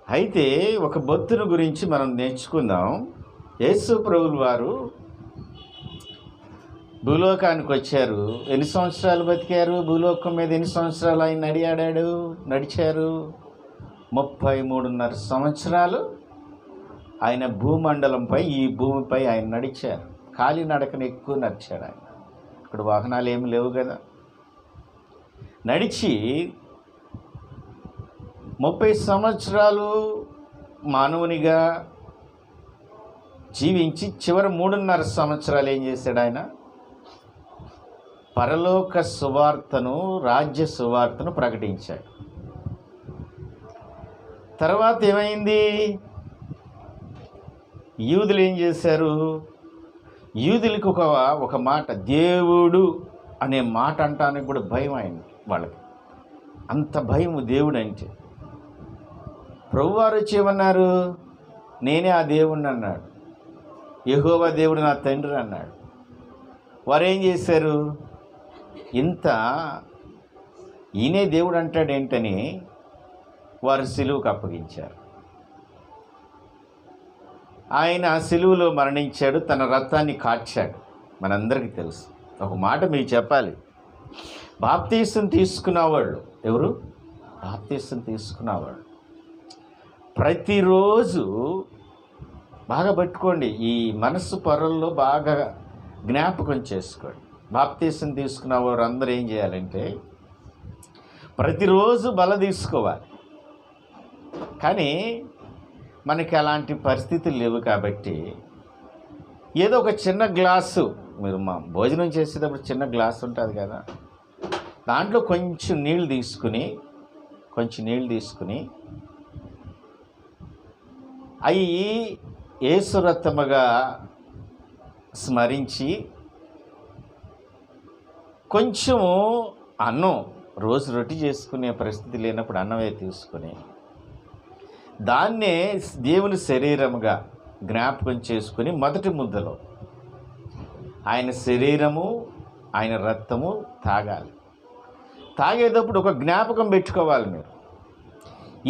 అయితే ఒక భక్తుని గురించి మనం నేర్చుకుందాం. యేసు ప్రభువుల వారు భూలోకానికి వచ్చారు. ఎన్ని సంవత్సరాలు బతికారు? భూలోకం మీద ఎన్ని సంవత్సరాలు ఆయన నడిచారు? 33.5 సంవత్సరాలు ఆయన భూమండలంపై, ఈ భూమిపై ఆయన నడిచారు. కాలినడకన ఎక్కువ నడిచాడు ఆయన. ఇక్కడ వాహనాలు ఏమి లేవు కదా. నడిచి 30 సంవత్సరాలు మానవునిగా జీవించి చివరి 3.5 సంవత్సరాలు ఏం చేశాడు ఆయన? పరలోక సువార్తను, రాజ్య సువార్తను ప్రకటించాడు. తర్వాత ఏమైంది? యూదులు ఏం చేశారు? యూదులకు ఒక మాట, దేవుడు అనే మాట అంటానికి కూడా భయం అయింది వాళ్ళకి. అంత భయం దేవుడు అంటే. ప్రభువారు వచ్చి ఏమన్నారు? నేనే ఆ దేవుడిని అన్నాడు. యెహోవా దేవుడు నా తండ్రి అన్నాడు. వారు ఏం చేశారు? ఈయనే దేవుడు అంటాడేంటని వారు సిలువకు అప్పగించారు. ఆయన సిలువలో మరణించాడు, తన రక్తాన్ని కార్చాడు. మనందరికీ తెలుసు. ఒక మాట మీకు చెప్పాలి. బాప్తీసం తీసుకున్నవాళ్ళు ఎవరు? బాప్తీసం తీసుకున్నవాళ్ళు ప్రతిరోజు బాగా పట్టుకోండి, ఈ మనస్సు పొరల్లో బాగా జ్ఞాపకం చేసుకోండి. బాప్తీసం తీసుకున్న వారు అందరూ ఏం చేయాలంటే ప్రతిరోజు బల తీసుకోవాలి. కానీ మనకి అలాంటి పరిస్థితులు లేవు కాబట్టి ఏదో ఒక చిన్న గ్లాసు, మీరు మా భోజనం చేసేటప్పుడు చిన్న గ్లాసు ఉంటుంది కదా, దాంట్లో కొంచెం నీళ్ళు తీసుకుని అవి యేసు రక్తముగా స్మరించి, కొంచెము అన్నం, రోజు రొట్టి చేసుకునే పరిస్థితి లేనప్పుడు అన్నమే తీసుకుని దాన్నే దేవుని శరీరముగా జ్ఞాపకం చేసుకుని మొదటి ముద్దలో ఆయన శరీరము, ఆయన రక్తము తాగాలి. తాగేటప్పుడు ఒక జ్ఞాపకం పెట్టుకోవాలి మీరు.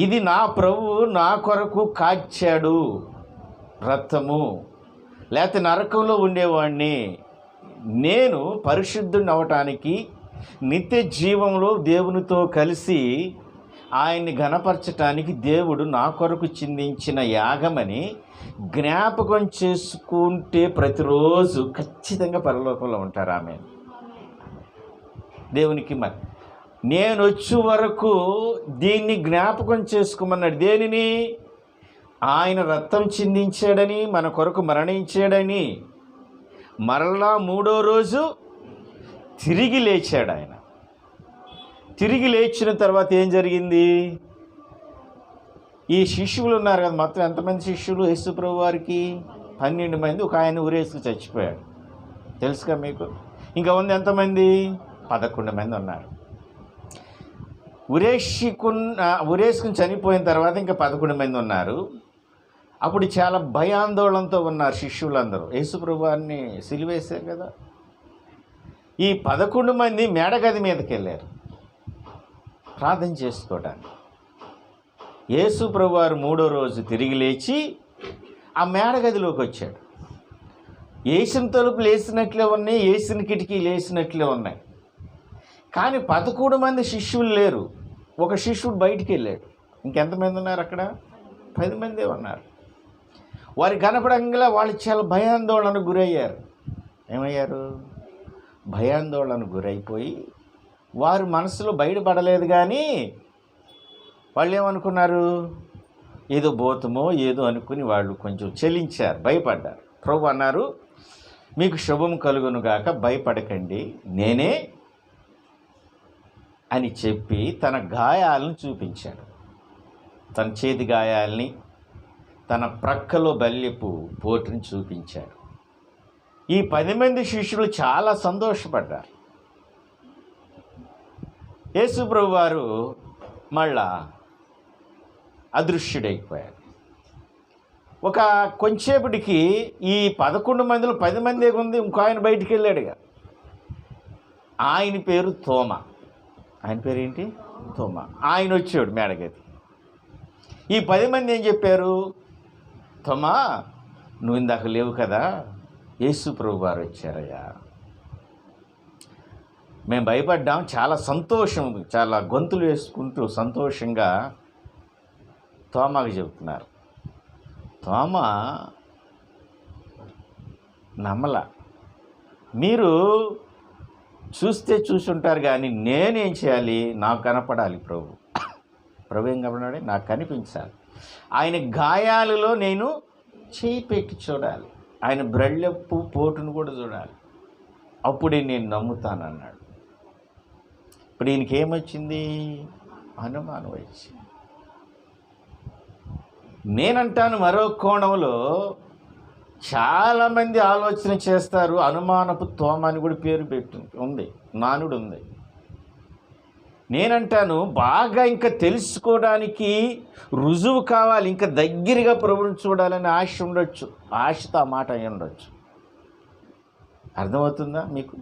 ఇది నా ప్రభువు నా కొరకు కాచాడు రక్తము, లేకపోతే నరకంలో ఉండేవాడిని, నేను పరిశుద్ధుని అవటానికి, నిత్య జీవంలో దేవునితో కలిసి ఆయన్ని ఘనపరచటానికి దేవుడు నా కొరకు చిందించిన యాగమని జ్ఞాపకం చేసుకుంటే ప్రతిరోజు ఖచ్చితంగా పరలోకంలో ఉంటారు. ఆమె దేవునికి మరి నేను వచ్చే వరకు దీన్ని జ్ఞాపకం చేసుకోమన్నాడు. దేనిని? ఆయన రక్తం చిందించాడని, మన కొరకు మరణించాడని, మరలా 3వ రోజు తిరిగి లేచాడు ఆయన. తిరిగి లేచిన తర్వాత ఏం జరిగింది? ఈ శిష్యులు ఉన్నారు కదా, మొత్తం ఎంతమంది శిష్యులు యేసు ప్రభు వారికి? 12 మంది. ఒక ఆయన ఊరేసుకు చచ్చిపోయాడు, తెలుసుగా మీకు. ఇంకా ఉంది ఎంతమంది? 11 మంది ఉన్నారు. ఊరేసుకుని చనిపోయిన తర్వాత ఇంకా 11 మంది ఉన్నారు. అప్పుడు చాలా భయాందోళనతో ఉన్నారు శిష్యులందరూ. యేసు ప్రభు వారిని సిలువేశారు కదా. ఈ 11 మంది మేడగది మీదకి వెళ్ళారు ప్రార్థన చేసుకోవడానికి. యేసు ప్రభు వారు 3వ రోజు తిరిగి లేచి ఆ మేడగదిలోకి వచ్చాడు. వేసిన తలుపులు వేసినట్లే ఉన్నాయి, వేసిన కిటికీలు వేసినట్లే ఉన్నాయి. కానీ 11 మంది శిష్యులు లేరు. ఒక శిష్యుడు బయటికి వెళ్ళాడు. ఇంకెంతమంది ఉన్నారు అక్కడ? 10 మందే ఉన్నారు. వారి కనపడంగా వాళ్ళు చాలా భయాందోళనకు గురయ్యారు. ఏమయ్యారు? భయాందోళనకు గురైపోయి వారు మనసులో బయటపడలేదు. కానీ వాళ్ళు ఏమనుకున్నారు? ఏదో భూతమో ఏదో అనుకుని వాళ్ళు కొంచెం చెలించారు, భయపడ్డారు. ప్రభు అన్నారు, మీకు శుభం కలుగును గాక, భయపడకండి, నేనే అని చెప్పి తన గాయాలను చూపించాడు. తన చేతి గాయాలని, తన ప్రక్కలో బల్యపు పోటుని చూపించాడు. ఈ 10 మంది శిష్యులు చాలా సంతోషపడ్డారు. యేసు ప్రభు వారు మళ్ళా అదృశ్యుడైపోయాడు. ఒక కొంచెంసేపటికి ఈ 11 మందిలో 10 మంది ఉంది, ఇంకో ఆయన బయటికి వెళ్ళాడుగా. ఆయన పేరు తోమా. ఆయన పేరు ఏంటి? తోమా. ఆయన వచ్చాడు మేడగది. ఈ 10 మంది ఏం చెప్పారు? తోమా, నువ్వు ఇందాక లేవు కదా, యేసు ప్రభు వారు వచ్చారయ్యా. మేము భయపడ్డాం. చాలా సంతోషం, చాలా గొంతులు వేసుకుంటూ సంతోషంగా తోమాకు చెబుతున్నారు. తోమా నమ్మల. మీరు చూస్తే చూసుంటారు కానీ నేనేం చేయాలి? నాకు కనపడాలి ప్రభు ఏం కనపడాలి? నాకు కనిపించాలి. ఆయన గాయాలలో నేను చేయి పెట్టి చూడాలి, ఆయన బ్రళ్ళెప్పు పోటును కూడా చూడాలి, అప్పుడే నేను నమ్ముతానన్నాడు. ఇప్పుడు ఈయనకి ఏమొచ్చింది? అనుమానం వచ్చింది. నేనంటాను, మరో కోణంలో చాలామంది ఆలోచన చేస్తారు, అనుమానపు తోమ అని కూడా పేరు ఉంది, నానుడు ఉంది. నేనంటాను, బాగా ఇంకా తెలుసుకోవడానికి రుజువు కావాలి, ఇంకా దగ్గరగా ప్రభువుని చూడాలని ఆశ ఉండొచ్చు, ఆశతో ఆ మాట అయి ఉండొచ్చు. అర్థమవుతుందా మీకు?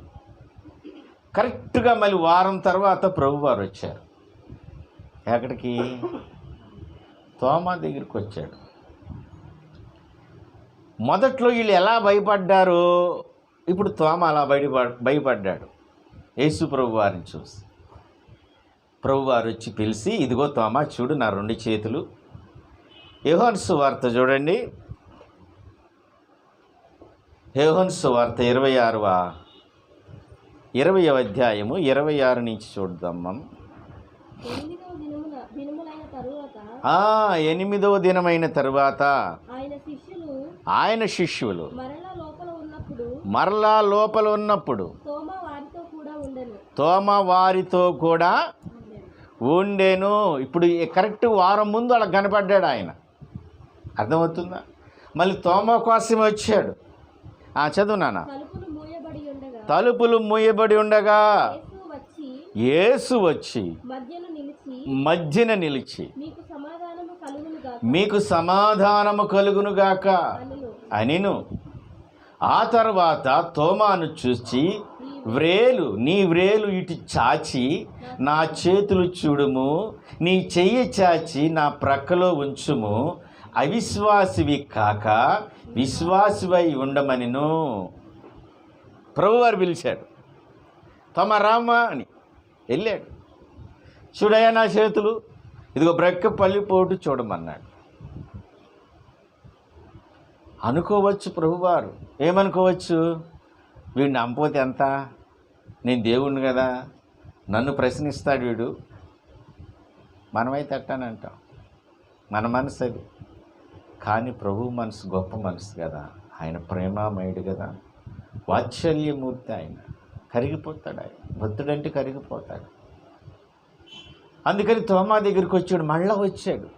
కరెక్ట్గా మళ్ళీ వారం తర్వాత ప్రభువారు వచ్చారు. ఎక్కడికి? తోమా దగ్గరికి వచ్చాడు. మొదట్లో వీళ్ళు ఎలా భయపడ్డారో ఇప్పుడు తోమా అలా భయపడ్డాడు. యేసు ప్రభువారిని చూసి ప్రభువారు వచ్చి పిలిచి, ఇదిగో తోమా, చూడు నా 2 చేతులు. యోహాను సువార్త చూడండి, యోహాను సువార్త 20వ అధ్యాయము 26 నుంచి చూద్దాం మనం. 8వ దినమైన తరువాత ఆయన శిష్యులు మరలా లోపల ఉన్నప్పుడు తోమా వారితో కూడా ఉండెను. ఇప్పుడు కరెక్ట్ వారం ముందు అలా కనపడ్డాడు ఆయన. అర్థమవుతుందా? మళ్ళీ తోమా కోసం వచ్చాడు. చదువు నాన్న. తలుపులు మూయబడి ఉండగా యేసు వచ్చి మధ్యన నిలిచి మీకు సమాధానము కలుగునుగాక అనిను. ఆ తర్వాత తోమాను చూచి, నీ వ్రేలు ఇటు చాచి నా చేతులు చూడుము, నీ చెయ్యి చాచి నా ప్రక్కలో ఉంచుము, అవిశ్వాసివి కాక విశ్వాసివై ఉండమనిను. ప్రభువారు పిలిచాడు. తమ రామ అని వెళ్ళాడు. చూడయ్యా నా చేతులు, ఇదిగో బ్రక్క పల్లిపోటు చూడమన్నాడు. అనుకోవచ్చు ప్రభువారు, ఏమనుకోవచ్చు? వీడిని నమ్మపోతే ఎంత, నేను దేవుణ్ణి కదా, నన్ను ప్రశ్నిస్తాడు వీడు. మనమైతే అట్టానంటాం, మన మనసు అది. కానీ ప్రభు మనసు గొప్ప మనసు కదా, ఆయన ప్రేమామయుడు కదా, వాత్సల్యమూర్తి. ఆయన కరిగిపోతాడు, ఆయన భక్తుడంటే కరిగిపోతాడు. అందుకని తోమా దగ్గరికి వచ్చాడు, మళ్ళా వచ్చాడు.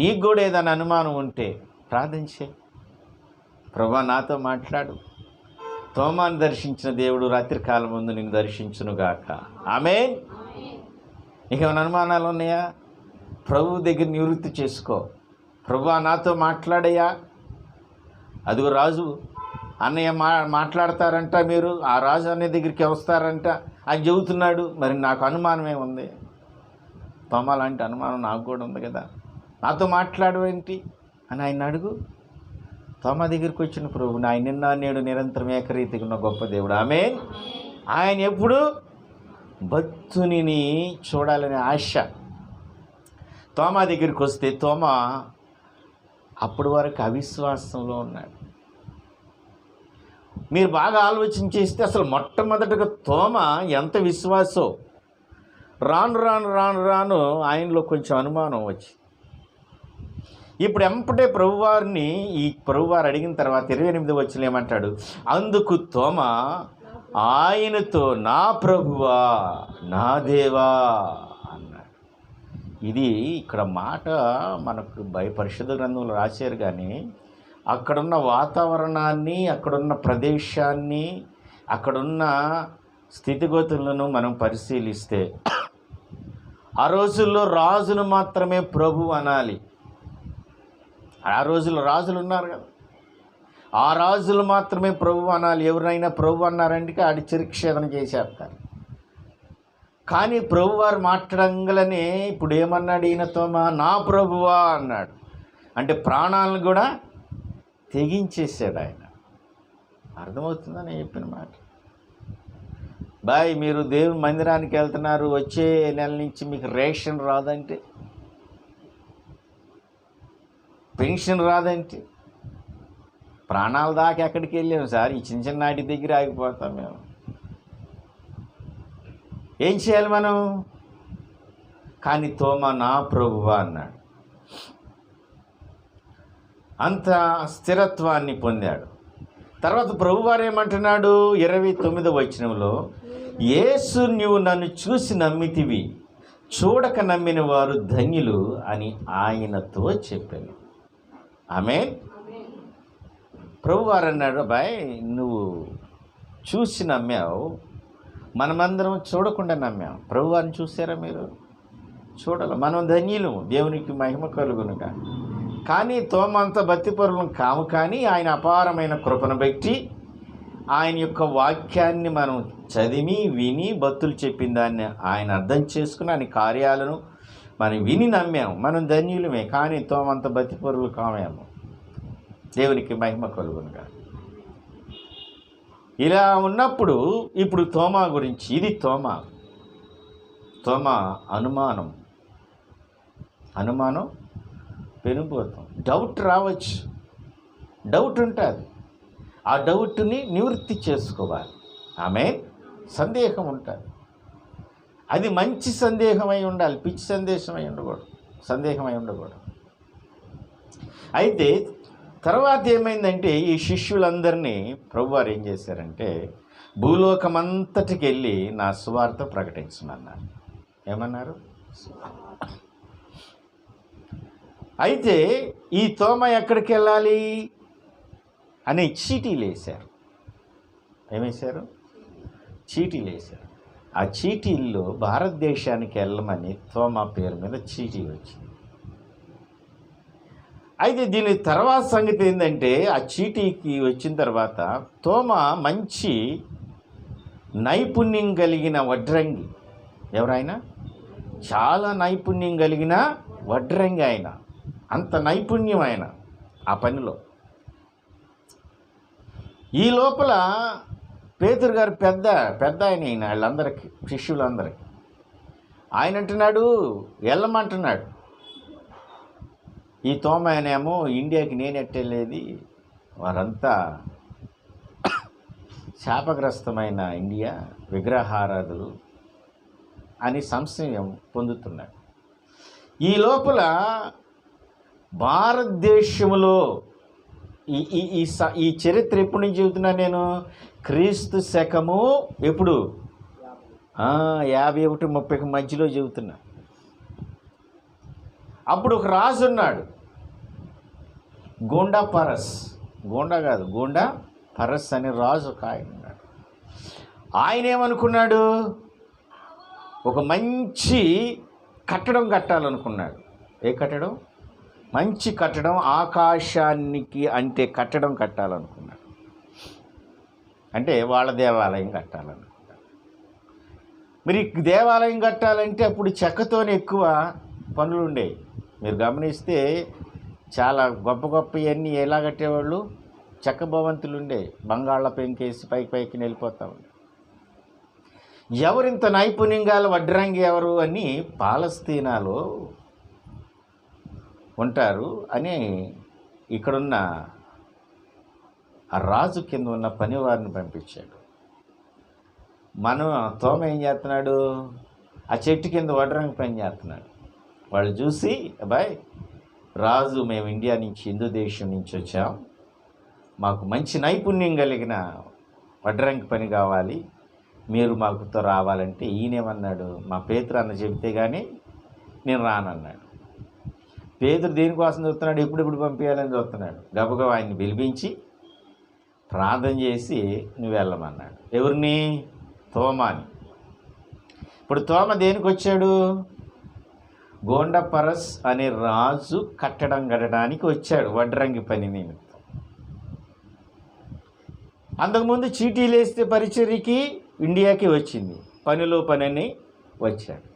నీకు కూడా ఏదైనా అనుమానం ఉంటే ప్రార్థించే, ప్రభా నాతో మాట్లాడు. తోమాను దర్శించిన దేవుడు రాత్రికాలం ముందు నిన్ను దర్శించునుగాక. ఆమేన్. నీకేమైనా అనుమానాలు ఉన్నాయా? ప్రభు దగ్గర నివృత్తి చేసుకో. ప్రభా నాతో మాట్లాడయ్యా. అదిగో రాజు అన్నయ్య మాట్లాడతారంట, మీరు ఆ రాజు అన్నయ్య దగ్గరికి వస్తారంట అని చెబుతున్నాడు. మరి నాకు అనుమానమే ఉంది. తోమా లాంటి అనుమానం నాకు కూడా ఉంది కదా, నాతో మాట్లాడవేంటి అని ఆయన అడుగు. తోమా దగ్గరికి వచ్చిన ప్రభు ఆయన నిన్న నేడు నిరంతరం ఏకరీతిగా ఉన్న గొప్ప దేవుడు. ఆమేన్. ఆయన ఎప్పుడు భక్తుని చూడాలనే ఆశ. తోమా దగ్గరికి వస్తే తోమా అప్పటి వరకు అవిశ్వాసంలో ఉన్నాడు. మీరు బాగా ఆలోచన చేస్తే అసలు మొట్టమొదటిగా తోమా ఎంత విశ్వాసో, రాను రాను రాను రాను ఆయనలో కొంచెం అనుమానం వచ్చి, ఇప్పుడు ఎంపటే ప్రభువారిని ఈ ప్రభువారు అడిగిన తర్వాత 28వ వచనం ఏమంటాడు? అందుకు తోమా ఆయనతో, నా ప్రభువా నా దేవా అన్నాడు. ఇది ఇక్కడ మాట మనకు పరిశుద్ధ గ్రంథంలో రాశారు, కానీ అక్కడున్న వాతావరణాన్ని, అక్కడున్న ప్రదేశాన్ని, అక్కడున్న స్థితిగతులను మనం పరిశీలిస్తే ఆ రోజుల్లో రాజును మాత్రమే ప్రభు అనాలి. ఆ రోజుల్లో రాజులు ఉన్నారు కదా, ఆ రాజులు మాత్రమే ప్రభు అనాలి. ఎవరైనా ప్రభు అన్నారంటే ఆడి చిరుక్షేదన చేసేస్తారు. కానీ ప్రభువారు మాట్లాడంగానే ఇప్పుడు ఏమన్నాడు ఈయన తోమా? నా ప్రభువా అన్నాడు. అంటే ప్రాణాలను కూడా తెగించేసాడు ఆయన. అర్థమవుతుందని చెప్పిన మాట. బాయ్, మీరు దేవుని మందిరానికి వెళ్తున్నారు, వచ్చే నెల నుంచి మీకు రేషన్ రాదంటే, పెన్షన్ రాదంటే, ప్రాణాల దాకా ఎక్కడికి వెళ్ళాము సార్? ఈ చిన్న చిన్న నాటి దగ్గర ఆగిపోతాం మేము. ఏం చేయాలి మనం? కానీ తోమా నా ప్రభువా అన్నాడు. అంత స్థిరత్వాన్ని పొందాడు. తర్వాత ప్రభువారు ఏమంటున్నాడు 29వ వచనంలో, యేసు నీవు నన్ను చూసి నమ్మితివి, చూడక నమ్మిన వారు ధన్యులు అని ఆయనతో చెప్పాను. ఆమేన్. ప్రభువారు అన్నాడు, అబ్బాయి నువ్వు చూసి నమ్మావు, మనమందరం చూడకుండా నమ్మాం. ప్రభువారిని చూసారా మీరు? చూడాలి. మనం ధన్యులు, దేవునికి మహిమ కలుగునుగా. కానీ తోమ అంత భక్తిపరులం కాము, కానీ ఆయన అపారమైన కృపను బట్టి ఆయన యొక్క వాక్యాన్ని మనం చదివి విని భక్తులు చెప్పిన దాన్ని ఆయన అర్థం చేసుకుని ఆయన కార్యాలను మనం విని నమ్మాము. మనం ధన్యులమే, కానీ తోమ అంత భక్తిపరులు కామేమో. దేవునికి మహిమ కలుగునుగా. ఇలా ఉన్నప్పుడు ఇప్పుడు తోమా గురించి, ఇది తోమా అనుమానం పెనుపోతాం. డౌట్ రావచ్చు, డౌట్ ఉంటుంది. ఆ డౌట్ని నివృత్తి చేసుకోవాలి. సందేహం ఉంటుంది. అది మంచి సందేహమై ఉండాలి, పిచ్చి సందేహమై ఉండకూడదు. అయితే తర్వాత ఏమైందంటే ఈ శిష్యులందరినీ ప్రభువారు ఏం చేశారంటే భూలోకమంతటికి వెళ్ళి నా సువార్త ప్రకటించమన్నారు. ఏమన్నారు? అయితే ఈ తోమ ఎక్కడికి వెళ్ళాలి అని చీటీలు వేశారు. ఏమేశారు? చీటీలు వేశారు. ఆ చీటీల్లో భారతదేశానికి వెళ్ళమని తోమ పేరు మీద చీటీ వచ్చింది. అయితే దీని తర్వాత సంగతి ఏంటంటే ఆ చీటీకి వచ్చిన తర్వాత తోమ మంచి నైపుణ్యం కలిగిన వడ్రంగి. ఎవరైనా చాలా నైపుణ్యం కలిగిన వడ్రంగి ఆయన. అంత నైపుణ్యం ఆయన ఆ పనిలో. ఈ లోపల పేతురు గారు పెద్ద ఆయన వాళ్ళందరికీ, శిష్యులందరికీ ఆయన అంటున్నాడు వెళ్ళమంటున్నాడు. ఈ తోమ ఆయనేమో ఇండియాకి నేనెట్టలేదు, వారంతా శాపగ్రస్తమైన ఇండియా, విగ్రహారాధులు అని సంశయం పొందుతున్నాడు. ఈ లోపల భారతదేశంలో ఈ చరిత్ర ఎప్పుడు నుంచి చెబుతున్నా నేను? క్రీస్తు శకము ఎప్పుడు 51-30 మధ్యలో చెబుతున్నా. అప్పుడు ఒక రాజు ఉన్నాడు, గోండా పరస్ అనే రాజు ఒక ఆయన ఉన్నాడు. ఆయన ఏమనుకున్నాడు? ఒక మంచి కట్టడం కట్టాలనుకున్నాడు. ఏ కట్టడం? మంచి కట్టడం, ఆకాశానికి అంటే కట్టడం కట్టాలనుకున్నాడు. అంటే వాళ్ళ దేవాలయం కట్టాలనుకున్నాడు. మరి దేవాలయం కట్టాలంటే అప్పుడు చెక్కతోనే ఎక్కువ పనులు ఉండేవి. మీరు గమనిస్తే చాలా గొప్పవన్నీ ఎలా కట్టేవాళ్ళు? చెక్క భవంతులు ఉండేవి. బంగాళ పెంకేసి పైకి వెళ్ళిపోతా ఉండే. ఎవరింత నైపుణ్యంగా వడ్రంగి ఎవరు అని పాలస్తీనాలో ఉంటారు అని ఇక్కడున్న ఆ రాజు కింద ఉన్న పనివారిని పంపించాడు. తోమ ఏం చేస్తున్నాడు? ఆ చెట్టు కింద వడ్రంగి పని చేస్తున్నాడు. వాళ్ళు చూసి, అబ్బాయి రాజు, మేము ఇండియా నుంచి, హిందూ దేశం నుంచి వచ్చాం, మాకు మంచి నైపుణ్యం కలిగిన వడ్రంగి పని కావాలి, మీరు మాకుతో రావాలంటే ఈయనేమన్నాడు? మా పేతురు అన్న చెబితే కానీ నేను రానన్నాడు. పేతురు దేనికోసం చూస్తున్నాడు? ఎప్పుడు పంపించాలని చూస్తున్నాడు. గబగబా ఆయన్ని పిలిపించి ప్రార్థన చేసి నువ్వు వెళ్ళమన్నాడు. ఎవరిని? తోమాని. ఇప్పుడు తోమ దేనికి వచ్చాడు? గోండా పరస్ అనే రాజు కట్టడానికి వచ్చాడు వడ్రంగి పని నిమిత్తం. అంతకుముందు చీటీలు వేస్తే పరిచర్యకి ఇండియాకి వచ్చింది. పనిలో పని వచ్చాడు.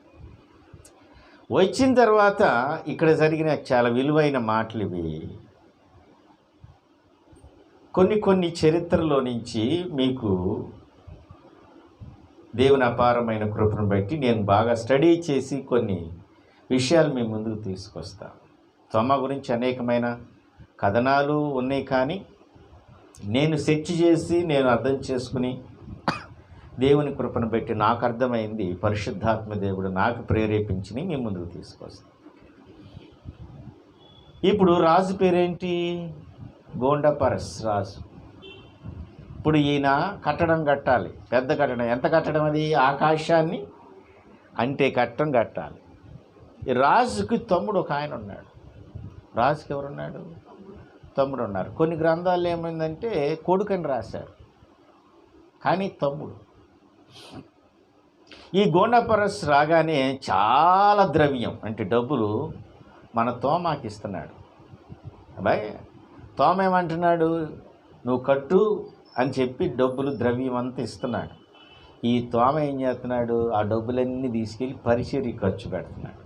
వచ్చిన తర్వాత ఇక్కడ జరిగిన చాలా విలువైన మాటలు ఇవి. కొన్ని చరిత్రలో నుంచి మీకు దేవుని అపారమైన కృపను బట్టి నేను బాగా స్టడీ చేసి కొన్ని విషయాలు మీ ముందుకు తీసుకొస్తాను. తోమా గురించి అనేకమైన కథనాలు ఉన్నాయి, కానీ నేను సెర్చ్ చేసి నేను అర్థం చేసుకుని దేవుని కృపను బట్టి నాకు అర్థమైంది, పరిశుద్ధాత్మ దేవుడు నాకు ప్రేరేపించి మీ ముందుకు తీసుకొస్తాను. ఇప్పుడు రాజు పేరేంటి? గోండపరస్ రాజు. ఇప్పుడు ఈయన కట్టడం కట్టాలి, పెద్ద కట్టడం. ఎంత కట్టడం అది? ఆకాశాన్ని అంటే కట్టడం కట్టాలి. ఈ రాజుకి తమ్ముడు ఒక ఆయన ఉన్నాడు. రాజుకి ఎవరున్నాడు? తమ్ముడు ఉన్నారు. కొన్ని గ్రంథాలు ఏమైందంటే కొడుకని రాశారు, కానీ తమ్ముడు. ఈ గోండపరస్ రాగానే చాలా ద్రవ్యం అంటే డబ్బులు మన తోమాకి ఇస్తున్నాడు. అబ్బాయి తోమ ఏమంటున్నాడు? నువ్వు కట్టు అని చెప్పి డబ్బులు ద్రవ్యం అంతా ఇస్తున్నాడు. ఈ తోమ ఏం చేస్తున్నాడు? ఆ డబ్బులన్నీ తీసుకెళ్ళి పరిచర్య ఖర్చు పెడుతున్నాడు.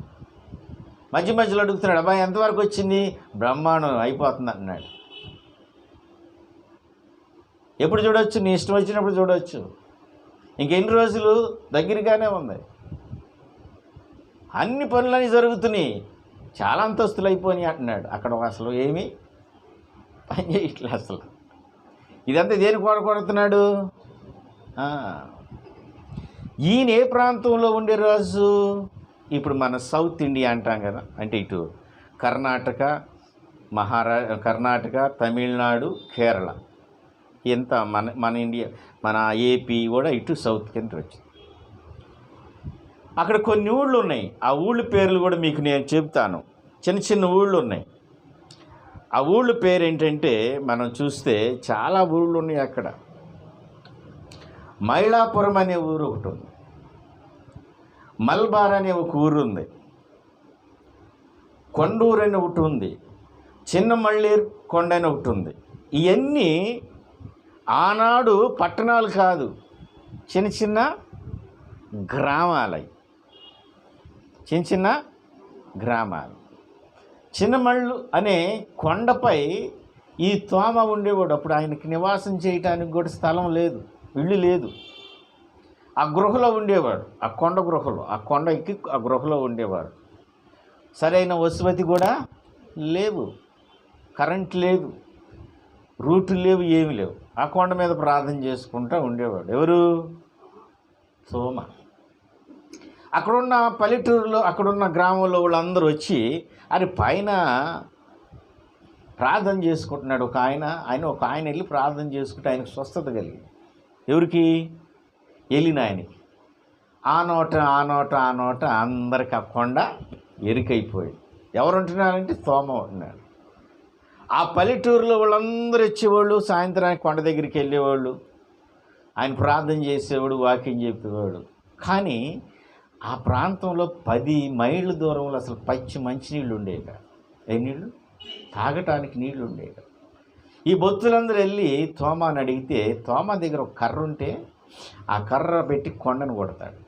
మధ్యలో అడుగుతున్నాడు, అబ్బాయి ఎంతవరకు వచ్చింది? బ్రహ్మాండం అయిపోతుంది అన్నాడు. ఎప్పుడు చూడవచ్చు? నీ ఇష్టం వచ్చినప్పుడు చూడవచ్చు. ఇంకెన్ని రోజులు? దగ్గరగానే ఉంది. అన్ని పనులన్నీ జరుగుతున్నాయి, చాలా అంతస్తులు అయిపోయినాయి అంటున్నాడు. అక్కడ అసలు ఏమీ పని చేయట్లే అసలు. ఇదంతా దేనికి వాడుకొడుతున్నాడు? ఈయన ఏ ప్రాంతంలో ఉండే రాజు? ఇప్పుడు మన సౌత్ ఇండియా అంటాం కదా, అంటే ఇటు కర్ణాటక, కర్ణాటక, తమిళనాడు, కేరళ, ఎంత మన ఇండియా, మన ఏపీ కూడా ఇటు సౌత్ కింద వచ్చింది. అక్కడ కొన్ని ఊళ్ళు ఉన్నాయి. ఆ ఊళ్ళ పేర్లు కూడా మీకు నేను చెప్తాను. చిన్న ఊళ్ళు ఉన్నాయి. ఆ ఊళ్ళ పేరు ఏంటంటే మనం చూస్తే చాలా ఊళ్ళు ఉన్నాయి అక్కడ. మైలాపురం అనే ఊరు ఒకటి ఉంది, మల్బార్ అనే ఒక ఊరు ఉంది, కొండూరు అని ఒకటి ఉంది, చిన్న మళ్ళీర్ కొండ అని ఒకటి ఉంది. ఇవన్నీ ఆనాడు పట్టణాలు కాదు, చిన్న గ్రామాలవి, చిన్న గ్రామాలు. చిన్నమళ్ళు అనే కొండపై ఈ తోమ ఉండేవాడు. అప్పుడు ఆయనకి నివాసం చేయటానికి కూడా స్థలం లేదు, ఇల్లు లేదు. ఆ గృహలో ఉండేవాడు, ఆ కొండ గృహలో, ఆ కొండ ఎక్కి ఆ గృహలో ఉండేవాడు. సరైన వసతి కూడా లేవు, కరెంట్ లేదు, రూట్లు లేవు, ఏమి లేవు. ఆ కొండ మీద ప్రార్థన చేసుకుంటూ ఉండేవాడు. ఎవరు? తోమ. అక్కడున్న పల్లెటూరులో, అక్కడున్న గ్రామంలో వాళ్ళందరూ వచ్చి అది పైన ప్రార్థన చేసుకుంటున్నాడు. ఒక ఆయన వెళ్ళి ప్రార్థన చేసుకుంటే ఆయనకు స్వస్థత కలిగింది. ఎవరికి? వెళ్ళిన ఆయనకి. ఆ నోట అందరికి ఆ కొండ ఎరికైపోయింది. ఎవరు ఉంటున్నారంటే తోమ ఉంటున్నాడు. ఆ పల్లెటూరులో వాళ్ళందరూ వచ్చేవాళ్ళు, సాయంత్రానికి కొండ దగ్గరికి వెళ్ళేవాళ్ళు, ఆయన ప్రార్థన చేసేవాడు, వాకింగ్ చెప్పేవాడు. కానీ ఆ ప్రాంతంలో 10 మైళ్ళ దూరంలో అసలు పచ్చి మంచినీళ్ళు ఉండేవి కాదు. ఏ నీళ్ళు? తాగటానికి నీళ్ళు ఉండేవి. ఈ బొత్తులందరూ వెళ్ళి తోమాని అడిగితే, తోమా దగ్గర ఒక కర్ర ఉంటే ఆ కర్ర పెట్టి కొండను కొడతాడు.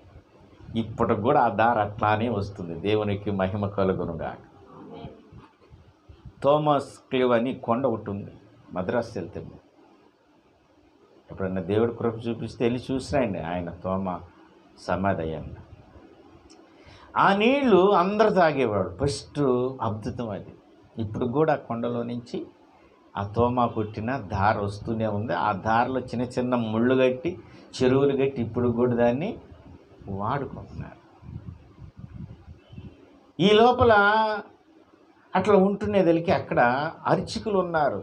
ఇప్పటికి కూడా ఆ దారి అట్లానే వస్తుంది. దేవునికి మహిమ కలుగునుగా. థోమస్ క్లివ్ అని కొండ ఒకటి ఉంది, మద్రాసు వెళ్తే. ఎప్పుడన్నా దేవుడి కృప చూపిస్తే వెళ్ళి చూసినాయండి ఆయన తోమా సమాధి అయ్యాను. ఆ నీళ్లు అందరు తాగేవాడు. ఫస్ట్ అద్భుతం అది. ఇప్పుడు కూడా కొండలో నుంచి ఆ తోమా పుట్టిన దారి వస్తూనే ఉంది. ఆ దారిలో చిన్న ముళ్ళు కట్టి, చెరువులు కట్టి ఇప్పుడు కూడా దాన్ని వాడుకుంటున్నారు. ఈ లోపల అట్లా ఉంటున్నదలికి అక్కడ అర్చకులు ఉన్నారు.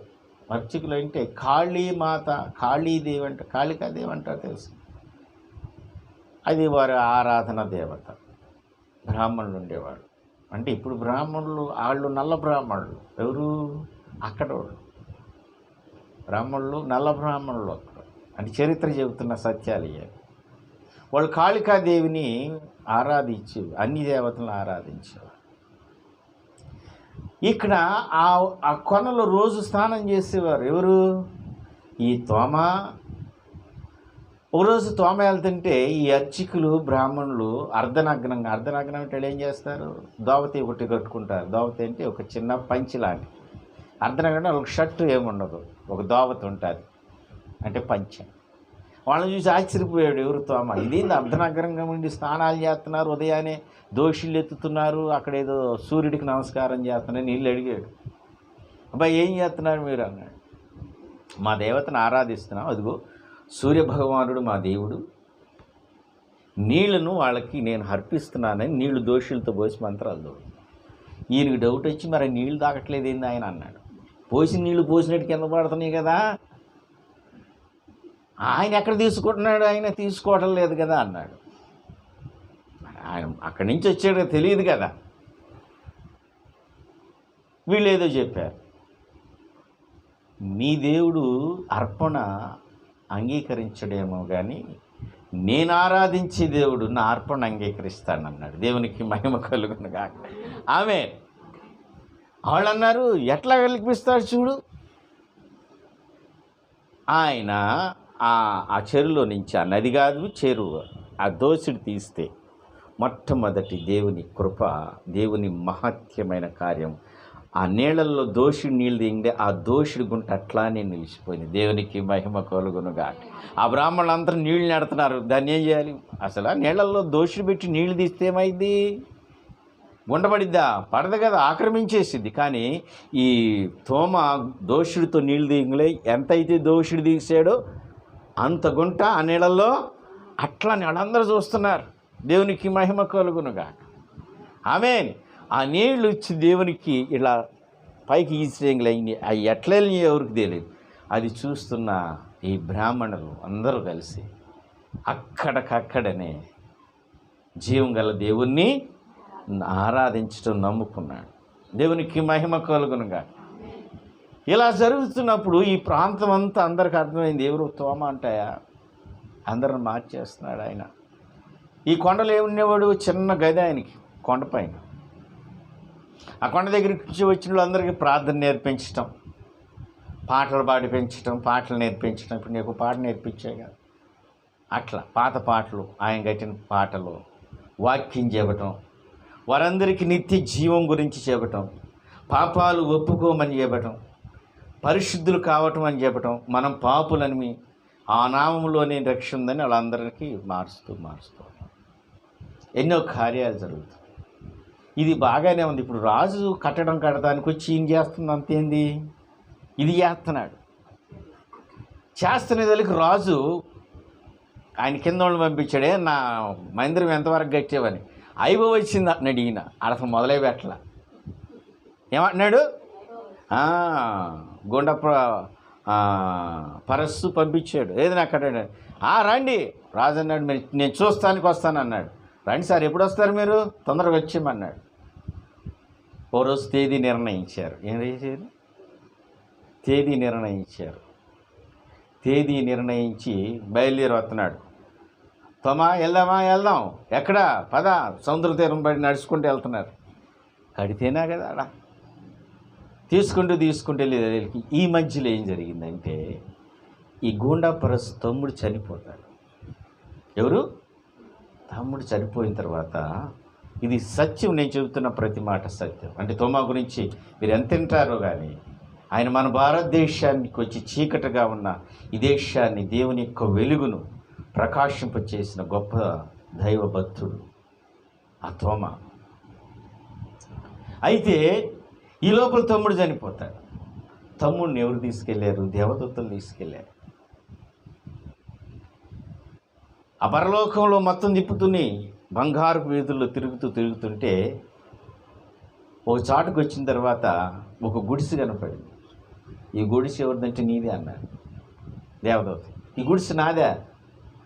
అర్చకులు అంటే కాళీమాత, కాళీదేవి అంట, కాళికాదేవి అంటారు తెలుసు. అది వారి ఆరాధన దేవత. బ్రాహ్మణులు ఉండేవాడు. అంటే ఇప్పుడు బ్రాహ్మణులు, వాళ్ళు నల్ల బ్రాహ్మణులు. ఎవరు? అక్కడ వాళ్ళు బ్రాహ్మణులు, నల్ల బ్రాహ్మణులు అక్కడ. అంటే చరిత్ర చెబుతున్న సత్యాలు ఇవి. వాళ్ళు కాళికాదేవిని ఆరాధించు, అన్ని దేవతలను ఆరాధించేవారు. ఇక్కడ ఆ కొనలో రోజు స్నానం చేసేవారు. ఎవరు? ఈ తోమా, ఒకరోజు తోమ వెళ్తుంటే ఈ అర్చకులు బ్రాహ్మణులు అర్ధనగ్నం అంటే ఏం చేస్తారు, దోవతి ఒకటి కట్టుకుంటారు. దోవతి అంటే ఒక చిన్న పంచి లాంటి. అర్ధనగ్నం ఒక షర్టు ఏముండదు, ఒక దోవతి ఉంటుంది అంటే పంచె. వాళ్ళని చూసి ఆశ్చర్యపోయాడు ఎవరు తోమ. ఇదేంది అర్ధనగ్నంగా ఉండి స్నానాలు చేస్తున్నారు, ఉదయాన్నే దోషులు ఎత్తుతున్నారు, అక్కడ ఏదో సూర్యుడికి నమస్కారం చేస్తున్నారు. నీళ్ళు అడిగాడు, అబ్బాయి ఏం చేస్తున్నారు మీరు అన్నాడు. మా దేవతను ఆరాధిస్తున్నాం, అదిగో సూర్యభగవానుడు మా దేవుడు, నీళ్లను వాళ్ళకి నేను అర్పిస్తున్నానని నీళ్లు దోషులతో పోసి మంత్రాలు తోడు. ఈయనకి డౌట్ వచ్చి మరి నీళ్ళు తాగట్లేదు ఏంది ఆయన అన్నాడు. పోసిన నీళ్లు పోసినట్టు కింద పడుతున్నాయి కదా, ఆయన ఎక్కడ తీసుకుంటున్నాడు, ఆయన తీసుకోవటం లేదు కదా అన్నాడు. ఆయన అక్కడి నుంచి వచ్చాడు తెలియదు కదా. వీళ్ళు ఏదో చెప్పారు, మీ దేవుడు అర్పణ అంగీకరించడేమో కానీ నేను ఆరాధించే దేవుడు నా అర్పణ అంగీకరిస్తానన్నాడు. దేవునికి మహిమ కలుగునుగా. ఆమె వాళ్ళు అన్నారు, ఎట్లా కల్పిస్తాడు చూడు. ఆయన ఆ చెరువులో నుంచి, ఆ నది కాదు చెరువు, ఆ దోషుడు తీస్తే మొట్టమొదటి దేవుని కృప, దేవుని మహత్యమైన కార్యం. ఆ నీళ్ళల్లో దోషుడి నీళ్ళు దింగితే ఆ దోషుడి గుంట అట్లానే నిలిచిపోయింది. దేవునికి మహిమ కలుగునుగా. ఆ బ్రాహ్మణులు అందరూ నీళ్ళు నెడుతున్నారు, దాన్ని ఏం చేయాలి? అసలు ఆ నీళ్ళల్లో దోషుడు పెట్టి నీళ్లు తీస్తే ఏమైంది? గుండపడిద్దా? పడదు కదా, ఆక్రమించేసిద్ది. కానీ ఈ తోమ దోషుడితో నీళ్ళు దిగలే, ఎంతైతే దోషుడు తీసాడో అంత గుంట ఆ నీళ్ళల్లో అట్లా వాళ్ళందరూ చూస్తున్నారు. దేవునికి మహిమ కలుగునుగా. ఆమేన్. ఆ నీళ్ళు ఇచ్చి దేవునికి ఇలా పైకి ఈశ్రేంగులైంది. అవి ఎట్లా ఎవరికి తెలియదు. అది చూస్తున్న ఈ బ్రాహ్మణులు అందరూ కలిసి అక్కడికక్కడనే జీవం గల దేవుణ్ణి ఆరాధించడం నమ్ముకున్నాడు. దేవునికి మహిమ కలుగునుగా. ఇలా జరుగుతున్నప్పుడు ఈ ప్రాంతం అంతా అందరికి అర్థమైంది, ఎవరు తోమ అంటాయా, అందరిని మార్చేస్తున్నాడు ఆయన. ఈ కొండలో ఏముండేవాడు, చిన్న గది ఆయనకి కొండపైన. ఆ కొండ దగ్గరికి వచ్చిన వాళ్ళందరికీ ప్రార్థన నేర్పించటం, పాటలు పాడిపించటం, పాటలు నేర్పించటం. ఇప్పుడు నీకు పాట నేర్పించాగా, అట్లా పాత పాటలు, ఆయన కట్టిన పాటలు, వాక్యం చెప్పటం, వారందరికీ నిత్య జీవం గురించి చెప్పటం, పాపాలు ఒప్పుకోమని చెప్పటం, పరిశుద్ధులు కావటం అని చెప్పటం, మనం పాపులని ఆ నామంలోనే రక్షణ ఉందని వాళ్ళందరికీ మారుస్తూ ఎన్నో కార్యాలు జరుగుతాయి. ఇది బాగానే ఉంది. ఇప్పుడు రాజు కట్టడం కడటానికి వచ్చి ఏం చేస్తుంది అంతేంది, ఇది చేస్తున్నాడు. చేస్తున్న వాళ్ళకి రాజు ఆయన కింద వాళ్ళు పంపించాడే, నా మందిరం ఎంతవరకు కట్టేవని. అయిపోయి వచ్చింది అంటున్నాడు ఈయన. అసలు మొదలై పెట్టల. ఏమంటున్నాడు, గుండ పరస్సు పంపించాడు. ఏది నాకు కట్టాడు. రండి రాజు అన్నాడు, మీరు నేను చూస్తానికి వస్తాను అన్నాడు. రండి సార్, ఎప్పుడు వస్తారు మీరు, తొందరగా వచ్చేయమన్నాడు. ఓ రోజు తేదీ నిర్ణయించారు. ఏం చేశారు, తేదీ నిర్ణయించి బయలుదేరి వస్తున్నాడు. తోమా వెళ్దాం, ఎక్కడ, పద, సముద్ర తీరం బయట నడుచుకుంటూ వెళ్తున్నారు. కడితేనా కదా అలా తీసుకుంటూ వెళ్ళేదానికి. ఈ మధ్యలో ఏం జరిగిందంటే, ఈ గూండా పరస్ తమ్ముడు చనిపోతాడు. ఎవరు, తమ్ముడు చనిపోయిన తర్వాత, ఇది సత్యం, నేను చెబుతున్న ప్రతి మాట సత్యం. అంటే తోమా గురించి మీరు ఎంత వింటారో కానీ, ఆయన మన భారతదేశానికి వచ్చి చీకటిగా ఉన్న ఈ దేశాన్ని దేవుని యొక్క వెలుగును ప్రకాశింపచేసిన గొప్ప దైవభక్తుడు ఆ తోమా. అయితే ఈ లోపల తమ్ముడు చనిపోతాడు. తమ్ముడిని ఎవరు తీసుకెళ్లారు, దేవదూతలు తీసుకెళ్లారు. ఆ పరలోకంలో మొత్తం తిప్పుతూనే బంగారు వీధుల్లో తిరుగుతుంటే ఒక చాటుకు వచ్చిన తర్వాత ఒక గుడిసె కనపడింది. ఈ గుడిసె ఎవరిదంటే నీదే అన్నారు దేవదూత. ఈ గుడిసె నాదే.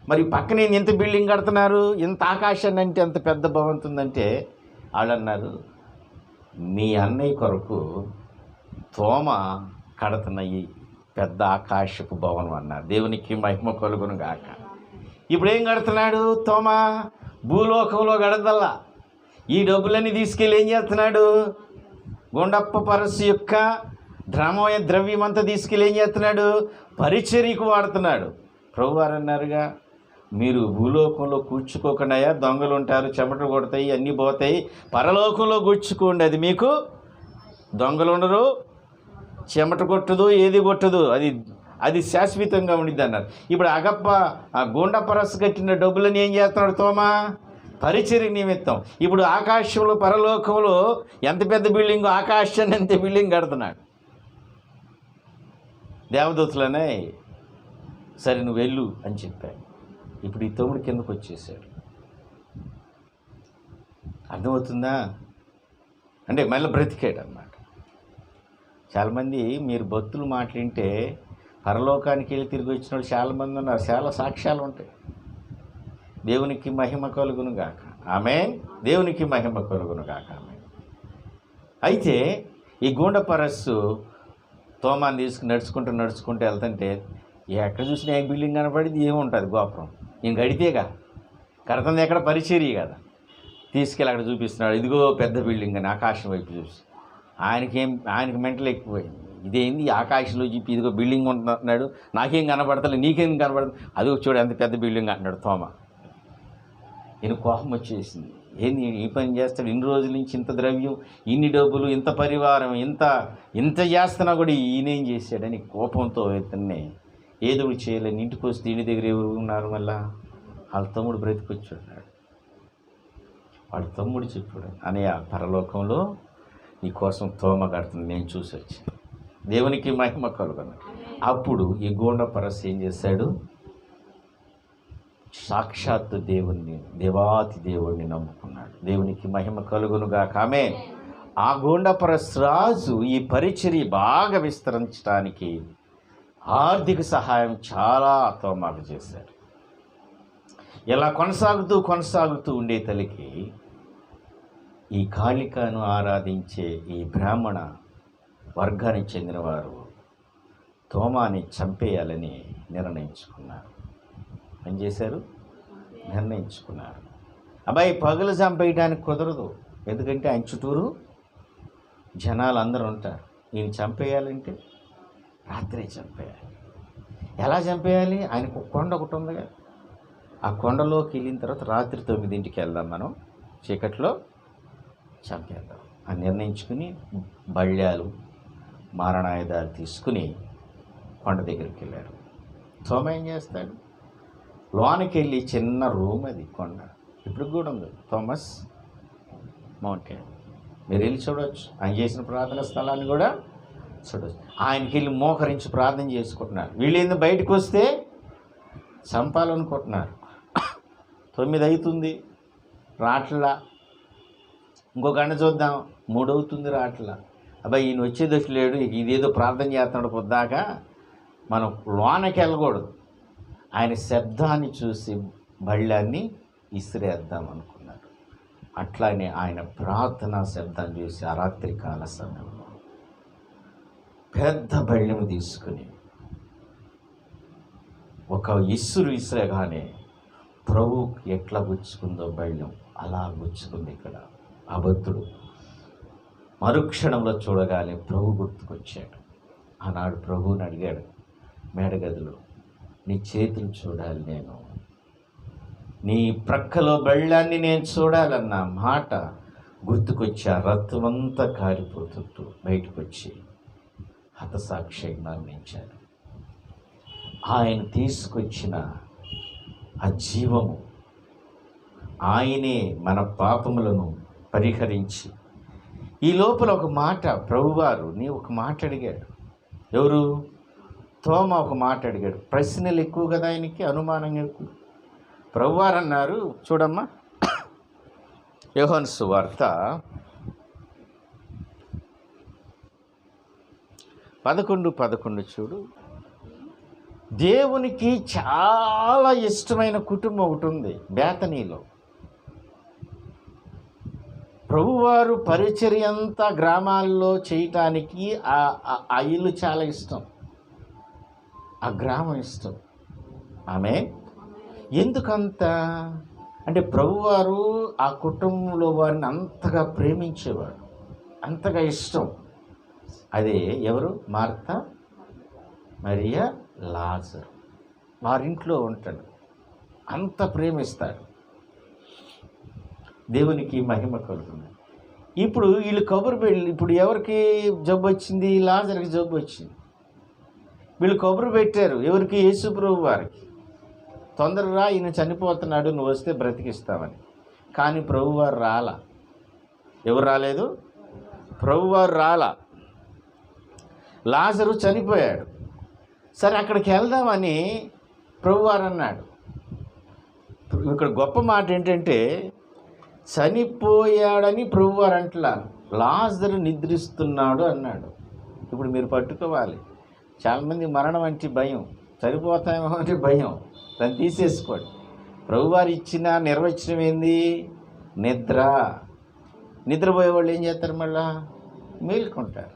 మరి పక్కనే ఎంత బిల్డింగ్ కడుతున్నారు, ఎంత ఆకాశాన్ని అంటే ఎంత పెద్ద భవంతుందంటే, వాళ్ళు అన్నారు, మీ అన్నయ్య కొరకు తోమ కడుతున్న ఈ పెద్ద ఆకాశపు భవనం అన్నారు. దేవునికి మహిమ కలుగును గాక. ఇప్పుడు ఏం కడుతున్నాడు తోమ, భూలోకంలో గడదల్లా ఈ డబ్బులన్నీ తీసుకెళ్ళి ఏం చేస్తున్నాడు, గుండప్ప పరస్సు యొక్క ద్రవ్యం అంతా తీసుకెళ్ళి ఏం చేస్తున్నాడు, పరిచర్యకు వాడుతున్నాడు. ప్రభువారు అన్నారుగా, మీరు భూలోకంలో కూర్చుకోకుండా దొంగలు ఉంటారు, చెమటలు కొడతాయి, అన్నీ పోతాయి, పరలోకంలో కూర్చుకోండి. అది మీకు దొంగలు ఉండరు, చెమట కొట్టదు, ఏది కొట్టదు, అది శాశ్వతంగా ఉండిద్ది అన్నారు. ఇప్పుడు అగప్ప ఆ గూండా పరస్సు కట్టిన డబ్బులని ఏం చేస్తున్నాడు తోమా? పరిచర్య నిమిత్తం. ఇప్పుడు ఆకాశంలో పరలోకంలో ఎంత పెద్ద బిల్డింగ్, ఆకాశాన్ని ఎంత బిల్డింగ్ కడుతున్నాడు. దేవదూతలనే సరే నువ్వు వెళ్ళు అని చెప్పాడు. ఇప్పుడు ఈ తమ్ముడు కిందకు వచ్చేసాడు. అర్థమవుతుందా? అంటే మళ్ళీ బ్రతికాడు అన్నమాట. చాలామంది మీరు భక్తులు మాట్లాడితే పరలోకానికి వెళ్ళి తిరిగి వచ్చిన వాళ్ళు చాలామంది ఉన్నారు. చాలా సాక్ష్యాలు ఉంటాయి. దేవునికి మహిమ కలుగును గాక. ఆమేన్. దేవునికి మహిమ కలుగును గాక. ఆమేన్. అయితే ఈ గూండా పరస్సు తోమాన్ని తీసుకుని నడుచుకుంటూ వెళ్తుంటే ఎక్కడ చూసినా ఏ బిల్డింగ్ కనపడింది, ఏముంటుంది గోపురం. నేను గడితేగా కడతంది, ఎక్కడ పరిచర్య కదా. తీసుకెళ్ళి అక్కడ చూపిస్తున్నాడు, ఇదిగో పెద్ద బిల్డింగ్ అని ఆకాశం వైపు చూసి. ఆయనకి మెంటలు ఎక్కువైంది. ఇదేంది ఆకాశంలో చెప్పి ఇదిగో బిల్డింగ్ ఉంటున్నాడు, నాకేం కనపడతలే, నీకేం కనపడుతుంది, అదిగో చూడు ఎంత పెద్ద బిల్డింగ్ అంటున్నాడు తోమ. నేను కోపం వచ్చేసింది. ఏంది ఈ పని చేస్తాడు, ఇన్ని రోజుల నుంచి ఇంత ద్రవ్యం, ఇన్ని డబ్బులు, ఇంత పరివారం, ఇంత చేస్తున్నా కూడా ఈయనేం చేశాడని కోపంతో ఇతన్ని ఏదో చేయలేని ఇంటికి వస్తే ఇంటి దగ్గర ఎవరు ఉన్నారు, మళ్ళా వాళ్ళ తమ్ముడు బ్రతికొచ్చున్నాడు. వాడి తమ్ముడు చెప్పాడు, అనయ్య పరలోకంలో నీ కోసం తోమ కడుతుంది, నేను చూసి వచ్చాను. దేవునికి మహిమ కలుగును. అప్పుడు ఈ గూండా పరస్సు ఏం చేశాడు? సాక్షాత్తు దేవాతి దేవుణ్ణి నమ్ముకున్నాడు. దేవునికి మహిమ కలుగునుగాక. ఆమేన్. ఆ గూండా పరస్సు రాజు ఈ పరిచర్య బాగా విస్తరించడానికి ఆర్థిక సహాయం చాలా తోమాకు చేశాడు. ఇలా కొనసాగుతూ ఉండే తల్లికి ఈ కాళికను ఆరాధించే ఈ బ్రాహ్మణ వర్గానికి చెందినవారు తోమాని చంపేయాలని నిర్ణయించుకున్నారు. ఏం చేశారు? నిర్ణయించుకున్నారు. అబ్బాయి పగలు చంపేయడానికి కుదరదు, ఎందుకంటే ఆయన చుట్టూరు జనాలు అందరూ ఉంటారు. ఈయన చంపేయాలంటే రాత్రే చంపేయాలి. ఎలా చంపేయాలి? ఆయనకు కొండ ఒకటి ఉంది కదా, ఆ కొండలోకి వెళ్ళిన తర్వాత రాత్రి 9ంటికి వెళ్దాం, మనం చీకట్లో చంపేద్దాం అని నిర్ణయించుకుని బళ్ళాలు మారణాయుధాలు తీసుకుని కొండ దగ్గరికి వెళ్ళారు. తోమ ఏం చేస్తాడు? లోనికి వెళ్ళి చిన్న రూమ్, అది కొండ ఇప్పుడు కూడా ఉంది, థామస్ మౌంటైన్. మీరు వెళ్ళి చూడవచ్చు. ఆయన చేసిన ప్రార్థన స్థలాన్ని కూడా చూడవచ్చు. ఆయనకి వెళ్ళి మోకరించి ప్రార్థన చేసుకుంటున్నారు. వీళ్ళు ఏంది బయటకు వస్తే చంపాలనుకుంటున్నారు. 9 అవుతుంది రాట్లా, ఇంకో గంట చూద్దాం, 3 అవుతుంది రాట్లా. అబ్బాయి ఈయన వచ్చేదొచ్చి లేడు, ఇదేదో ప్రార్థన చేస్తున్నాడు పొద్దాక, మనం లోనకి వెళ్ళకూడదు. ఆయన శబ్దాన్ని చూసి బళ్ళాన్ని ఇసిరేద్దాం అనుకున్నారు. అట్లానే ఆయన ప్రార్థనా శబ్దాన్ని చూసి ఆ రాత్రి కాల సమయంలో పెద్ద బళ్ళెము తీసుకుని ఒక ఇసురేగానే ప్రభు ఎట్లా గుచ్చుకుందో బళ్ళెం అలా గుచ్చుకుంది. ఇక్కడ అబద్ధుడు మరుక్షణంలో చూడగానే ప్రభు గుర్తుకొచ్చాడు. ఆనాడు ప్రభువుని అడిగాడు మేడగదిలో, నీ చేతులు చూడాలి, నేను నీ ప్రక్కలో బళ్ళాన్ని నేను చూడాలన్న మాట గుర్తుకొచ్చి ఆ రక్తమంతా కారిపోతుంటూ బయటకు వచ్చి హతసాక్షిగా మరణించాడు. ఆయన తీసుకొచ్చిన ఆ జీవము, ఆయనే మన పాపములను పరిహరించి, ఈ లోపల ఒక మాట ప్రభువారు ఒక మాట అడిగాడు. ఎవరు? తోమ ఒక మాట అడిగాడు. ప్రశ్నలు ఎక్కువ కదా ఆయనకి, అనుమానం ఎక్కువ. ప్రభువారు అన్నారు, చూడమ్మా యోహాను సువార్త 11:11 చూడు. దేవునికి చాలా ఇష్టమైన కుటుంబం ఒకటి ఉంది బేతనీలో. ప్రభువారు పరిచర్య అంతా గ్రామాల్లో చేయటానికి ఆ ఇల్లు చాలా ఇష్టం, ఆ గ్రామం ఇష్టం. ఆమె ఎందుకంత అంటే ప్రభువారు ఆ కుటుంబంలో వారిని అంతగా ప్రేమించేవాడు, అంతగా ఇష్టం. అదే ఎవరు? మార్తా, మరియా, లాజరు. వారింట్లో ఉంటాడు. అంత ప్రేమిస్తాడు. దేవునికి మహిమ కలుగుతుంది. ఇప్పుడు వీళ్ళు కబురు పెళ్ళి, ఇప్పుడు ఎవరికి జబ్బు వచ్చింది? లాజరుకి జబ్బు వచ్చింది. వీళ్ళు కబురు పెట్టారు ఎవరికి? యేసు ప్రభు వారికి. తొందరగా ఈయన చనిపోతున్నాడు, నువ్వు వస్తే బ్రతికిస్తామని. కానీ ప్రభువారు రాలా. ఎవరు రాలేదు? ప్రభువారు రాలా. లాజరు చనిపోయాడు. సరే అక్కడికి వెళ్దామని ప్రభువారు అన్నాడు. ఇక్కడ గొప్ప మాట ఏంటంటే, చనిపోయాడని ప్రభువారు అంటలా, లాజరు నిద్రిస్తున్నాడు అన్నాడు. ఇప్పుడు మీరు పట్టుకోవాలి, చాలామంది మరణం అంటే భయం, చనిపోతామేమో అంటే భయం, దాన్ని తీసేసుకోండి. ప్రభువారు ఇచ్చిన నిర్వచనం ఏంది? నిద్ర. నిద్రపోయే వాళ్ళు ఏం చేస్తారు? మళ్ళా మేల్కొంటారు.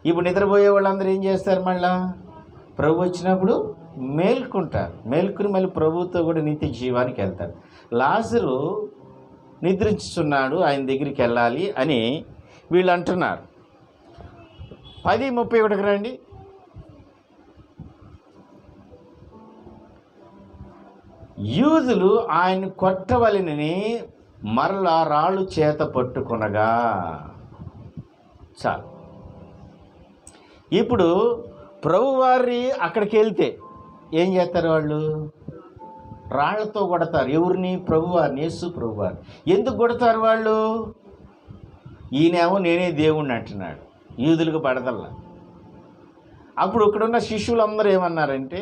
ఇప్పుడు నిద్రపోయే వాళ్ళందరూ ఏం చేస్తారు? మళ్ళా ప్రభు వచ్చినప్పుడు మేల్కొంటారు. మేల్కొని మళ్ళీ ప్రభుతో కూడా నిత్య జీవానికి వెళ్తారు. లాజరు నిద్రించుతున్నాడు, ఆయన దగ్గరికి వెళ్ళాలి అని వీళ్ళు అంటున్నారు. 10:31 రండి. యూదులు ఆయన కొట్టవలెనని మరలా రాళ్ళు చేత పట్టుకొనగా. చాలు. ఇప్పుడు ప్రభువారి అక్కడికి వెళ్తే ఏం చేస్తారు? వాళ్ళు రాళ్లతో కొడతారు. ఎవరిని? ప్రభువారిని, యేసు ప్రభువారు. ఎందుకు కొడతారు వాళ్ళు? ఈయనేమో నేనే దేవుణ్ణి అంటున్నాడు, యూదులకు పడదల్లా. అప్పుడు ఇక్కడున్న శిష్యులందరూ ఏమన్నారంటే,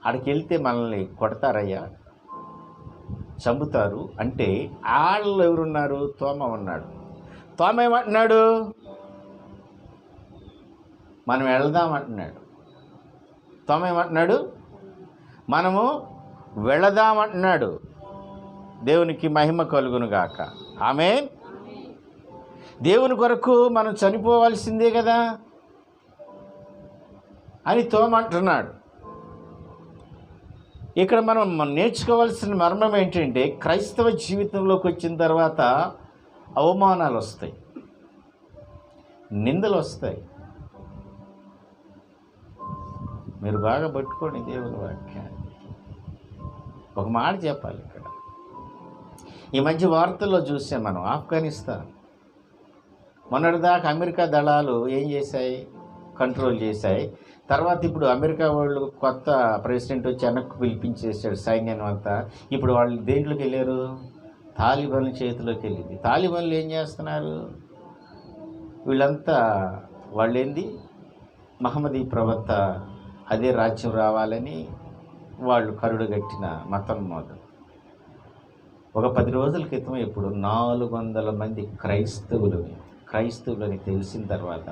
అక్కడికి వెళ్తే మనల్ని కొడతారయ్యా, చంపుతారు అంటే. వాళ్ళు ఎవరున్నారు? తోమ ఉన్నాడు. తోమ ఏమంటున్నాడు? మనం వెళదామంటున్నాడు. తోమ ఏమంటున్నాడు? మనము వెళదామంటున్నాడు. దేవునికి మహిమ కలుగును గాక. ఆమేన్. దేవుని కొరకు మనం చనిపోవాల్సిందే కదా అని తోమ అంటున్నాడు. ఇక్కడ మనం నేర్చుకోవాల్సిన మర్మం ఏంటంటే, క్రైస్తవ జీవితంలోకి వచ్చిన తర్వాత అవమానాలు వస్తాయి, నిందలు వస్తాయి. మీరు బాగా పట్టుకోండి దేవుని వాక్యాన్ని. ఒక మాట చెప్పాలి ఇక్కడ. ఈ మధ్య వార్తల్లో చూసాం మనం, ఆఫ్ఘనిస్తాన్ మొన్నటిదాకా అమెరికా దళాలు ఏం చేశాయి? కంట్రోల్ చేశాయి. తర్వాత ఇప్పుడు అమెరికా వాళ్ళు కొత్త ప్రెసిడెంట్ వచ్చి వెనక్కు పిలిపించేసాడు సైన్యాన్ని అంతా. ఇప్పుడు వాళ్ళు దేంట్లోకి వెళ్ళారు? తాలిబాన్ల చేతిలోకి వెళ్ళింది. తాలిబాన్లు ఏం చేస్తున్నారు? వీళ్ళంతా వాళ్ళేంది, మహమ్మదీ ప్రవక్త అదే రాజ్యం రావాలని వాళ్ళు కరుడుగట్టిన మతం మొదలు. ఒక 10 రోజుల క్రితం ఇప్పుడు 400 మంది క్రైస్తవులని తెలిసిన తర్వాత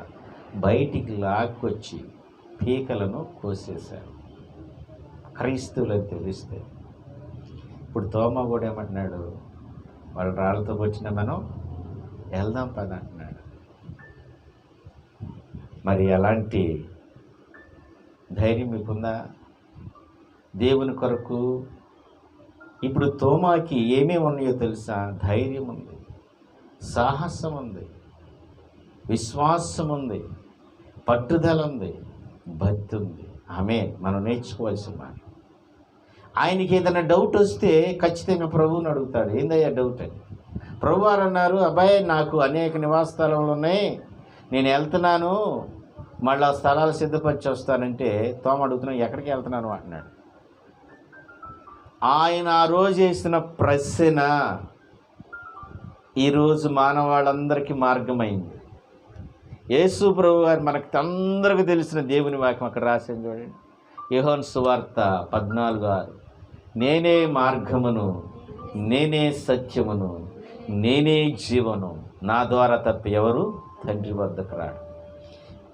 బయటికి లాక్కొచ్చి పీకలను కోసేశారు, క్రైస్తవులని తెలిస్తే. ఇప్పుడు తోమ కూడా ఏమంటున్నాడు? వాళ్ళు రాళ్ళతో వచ్చిన మనం వెళ్దాం పద అంటున్నాడు. మరి అలాంటి ధైర్యం మీకుందా దేవుని కొరకు? ఇప్పుడు తోమాకి ఏమేమి ఉన్నాయో తెలుసా? ధైర్యం ఉంది, సాహసం ఉంది, విశ్వాసం ఉంది, పట్టుదల ఉంది, భక్తి ఉంది. మనం నేర్చుకోవాల్సిన మాట. ఆయనకి ఏదైనా డౌట్ వస్తే ఖచ్చితంగా ప్రభువుని అడుగుతాడు, ఏందయ్యా డౌట్ అని. ప్రభువారు అన్నారు, అబ్బాయి నాకు అనేక నివాస స్థలాలు ఉన్నాయి, నేను వెళ్తున్నాను, మళ్ళీ ఆ స్థలాలు సిద్ధపరిచి వస్తానంటే తోమ అడుగుతున్నాను, ఎక్కడికి వెళ్తున్నాను అంటున్నాడు. ఆయన ఆ రోజు వేసిన ప్రశ్న ఈరోజు మానవాళ్ళందరికీ మార్గమైంది. యేసు ప్రభు గారు మనకు అందరికీ తెలిసిన దేవుని వాక్యం అక్కడ రాసింది చూడండి. యోహాను సువార్త 14:6, నేనే మార్గమును, నేనే సత్యమును, నేనే జీవను, నా ద్వారా తప్ప ఎవరు తండ్రి వద్దకు రాడు.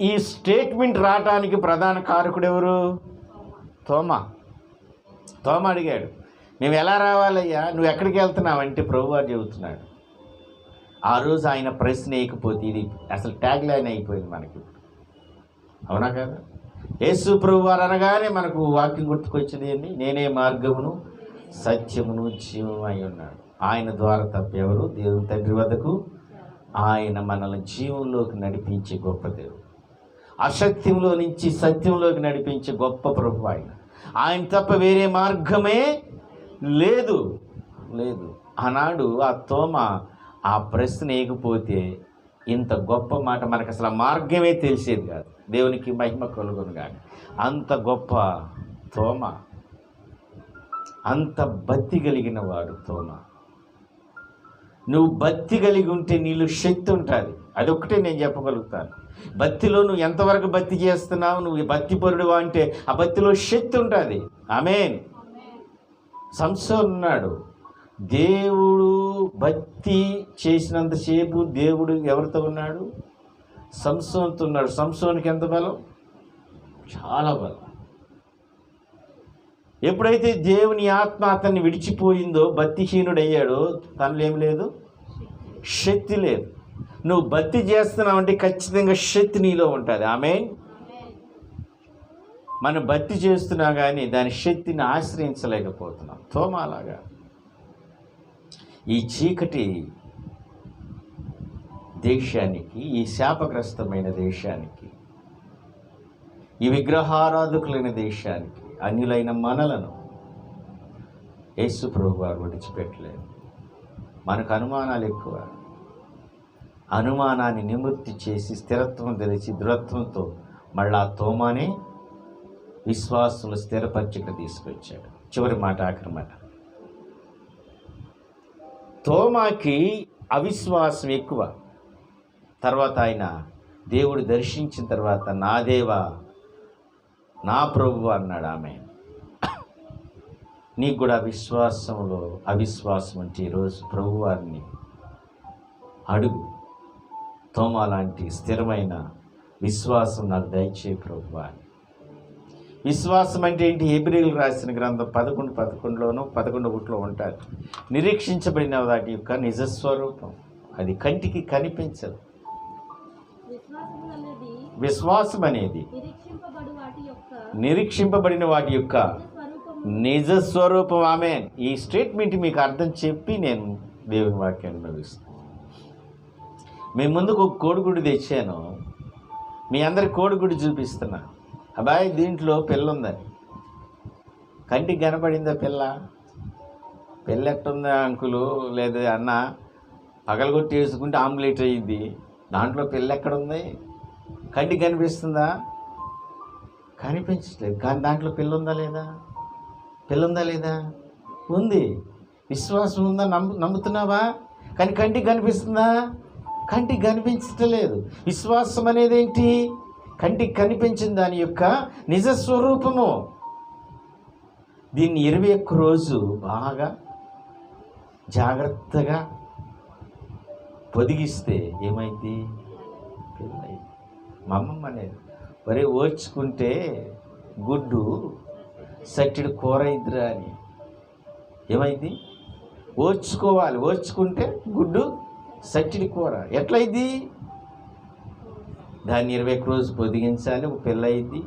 ఈ స్టేట్మెంట్ రావటానికి ప్రధాన కారకుడు ఎవరు? తోమ అడిగాడు, మేము ఎలా రావాలయ్యా, నువ్వు ఎక్కడికి వెళ్తున్నావంటే ప్రభువారు చెబుతున్నాడు. ఆ రోజు ఆయన ప్రశ్న వేయకపోతే ఇది అసలు ట్యాగ్ లైన్ అయిపోయింది మనకి. అవునా కదా? యేసు ప్రభువారు అనగానే మనకు వాక్యం గుర్తుకొచ్చింది ఏంటి? నేనే మార్గమును, సత్యమును, జీవము అయి ఉన్నాడు. ఆయన ద్వారా తప్ప ఎవరు దేవుని తండ్రి వద్దకు. ఆయన మనల్ని జీవంలోకి నడిపించే గొప్ప దేవుడు, అసత్యంలో నుంచి సత్యంలోకి నడిపించే గొప్ప ప్రభు ఆయన. ఆయన తప్ప వేరే మార్గమే లేదు లేదు. ఆనాడు ఆ తోమ ఆ ప్రశ్న వేయకపోతే ఇంత గొప్ప మాట మనకు అసలు ఆ మార్గమే తెలిసేది కాదు. దేవునికి మహిమ కలుగును కానీ. అంత గొప్ప తోమ, అంత భక్తి కలిగిన వాడు తోమ. నువ్వు భక్తి కలిగి ఉంటే నీలో శక్తి ఉంటుంది. అదొక్కటే నేను చెప్పగలుగుతాను. భక్తిలో నువ్వు ఎంతవరకు భక్తి చేస్తున్నావు, నువ్వు భక్తిపరుడువా అంటే ఆ భక్తిలో శక్తి ఉంటుంది. ఆమేన్. సంసోను ఉన్నాడు. దేవుడు భక్తి చేసినంతసేపు దేవుడు ఎవరితో ఉన్నాడు? సంసోనుతో ఉన్నాడు. సంసోనుకి ఎంత బలం? చాలా బలం. ఎప్పుడైతే దేవుని ఆత్మ అతన్ని విడిచిపోయిందో, భక్తిహీనుడయ్యాడో, తనలో ఏం లేదు, శక్తి లేదు. నువ్వు భక్తి చేస్తున్నావంటే ఖచ్చితంగా శక్తి నీలో ఉంటుంది. ఆమేన్. మనం భక్తి చేస్తున్నా కానీ దాని శక్తిని ఆశ్రయించలేకపోతున్నాం. తోమాలాగా ఈ చీకటి దేశానికి, ఈ శాపగ్రస్తమైన దేశానికి, ఈ విగ్రహారాధకులైన దేశానికి, అన్యులైన మనలను యేసు ప్రభువు వారు విడిచిపెట్టలేదు. మనకు అనుమానాలు ఎక్కువ. అనుమానాన్ని నివృత్తి చేసి స్థిరత్వం తెలిసి దృఢత్వంతో మళ్ళా తోమానే విశ్వాసులు స్థిరపరిచిక తీసుకొచ్చాడు. చివరి మాట, ఆఖరి మాట. తోమాకి అవిశ్వాసం ఎక్కువ. తర్వాత ఆయన దేవుడు దర్శించిన తర్వాత, నా దేవా నా ప్రభువా అన్నాడు. ఆమె నీకు కూడా విశ్వాసంలో అవిశ్వాసం అంటే ఈరోజు ప్రభువారిని అడుగు. తోమా లాంటి స్థిరమైన విశ్వాసం నాకు దయచేయి ప్రభువా. విశ్వాసం అంటే ఏంటి? హెబ్రీయులకు రాసిన గ్రంథం 11:11లోను 11:1 ఉంటారు. నిరీక్షించబడిన వాటి యొక్క నిజస్వరూపం, అది కంటికి కనిపించదు. విశ్వాసం అనేది నిరీక్షింపబడిన వాటి యొక్క నిజస్వరూపం. ఆమేన్. ఈ స్టేట్మెంట్ మీకు అర్థం చెప్పి నేను దేవుని వాక్యాన్ని ముగిస్తాను. మీ ముందుకు ఒక కోడిగుడ్డు తెచ్చాను. మీ అందరి కోడిగుడ్డు చూపిస్తున్నా. అబ్బాయి దీంట్లో పిల్ల ఉందని. కంటికి కనపడిందా పిల్ల? పిల్ల ఎట్టుందా అంకులు? లేదు అన్న, పగలగొట్టి వేసుకుంటే ఆమ్లెట్ అయ్యింది. దాంట్లో పిల్ల ఎక్కడుంది? కంటికి కనిపిస్తుందా? కనిపించట్లేదు. కానీ దాంట్లో పిల్ల ఉందా లేదా? పిల్ల ఉందా లేదా? ఉంది. విశ్వాసం ఉందా? నమ్ముతున్నావా? కానీ కంటికి కనిపిస్తుందా? కంటికి కనిపించట్లేదు. విశ్వాసం అనేది ఏంటి? కంటికి కనిపించిన దాని యొక్క నిజస్వరూపము. దీన్ని 21 రోజు బాగా జాగ్రత్తగా పొదిగిస్తే ఏమైంది? పిల్లయి. మా అమ్మమ్మ అనేది వరే ఓర్చుకుంటే గుడ్డు సట్టిడి కూర ఇద్దరు అని. ఏమైంది? ఓర్చుకోవాలి. ఓర్చుకుంటే గుడ్డు సట్టిడి కూర. ఎట్లయింది? దాన్ని 21 రోజు పొదిగించాలి. ఒక పిల్ల అయింది.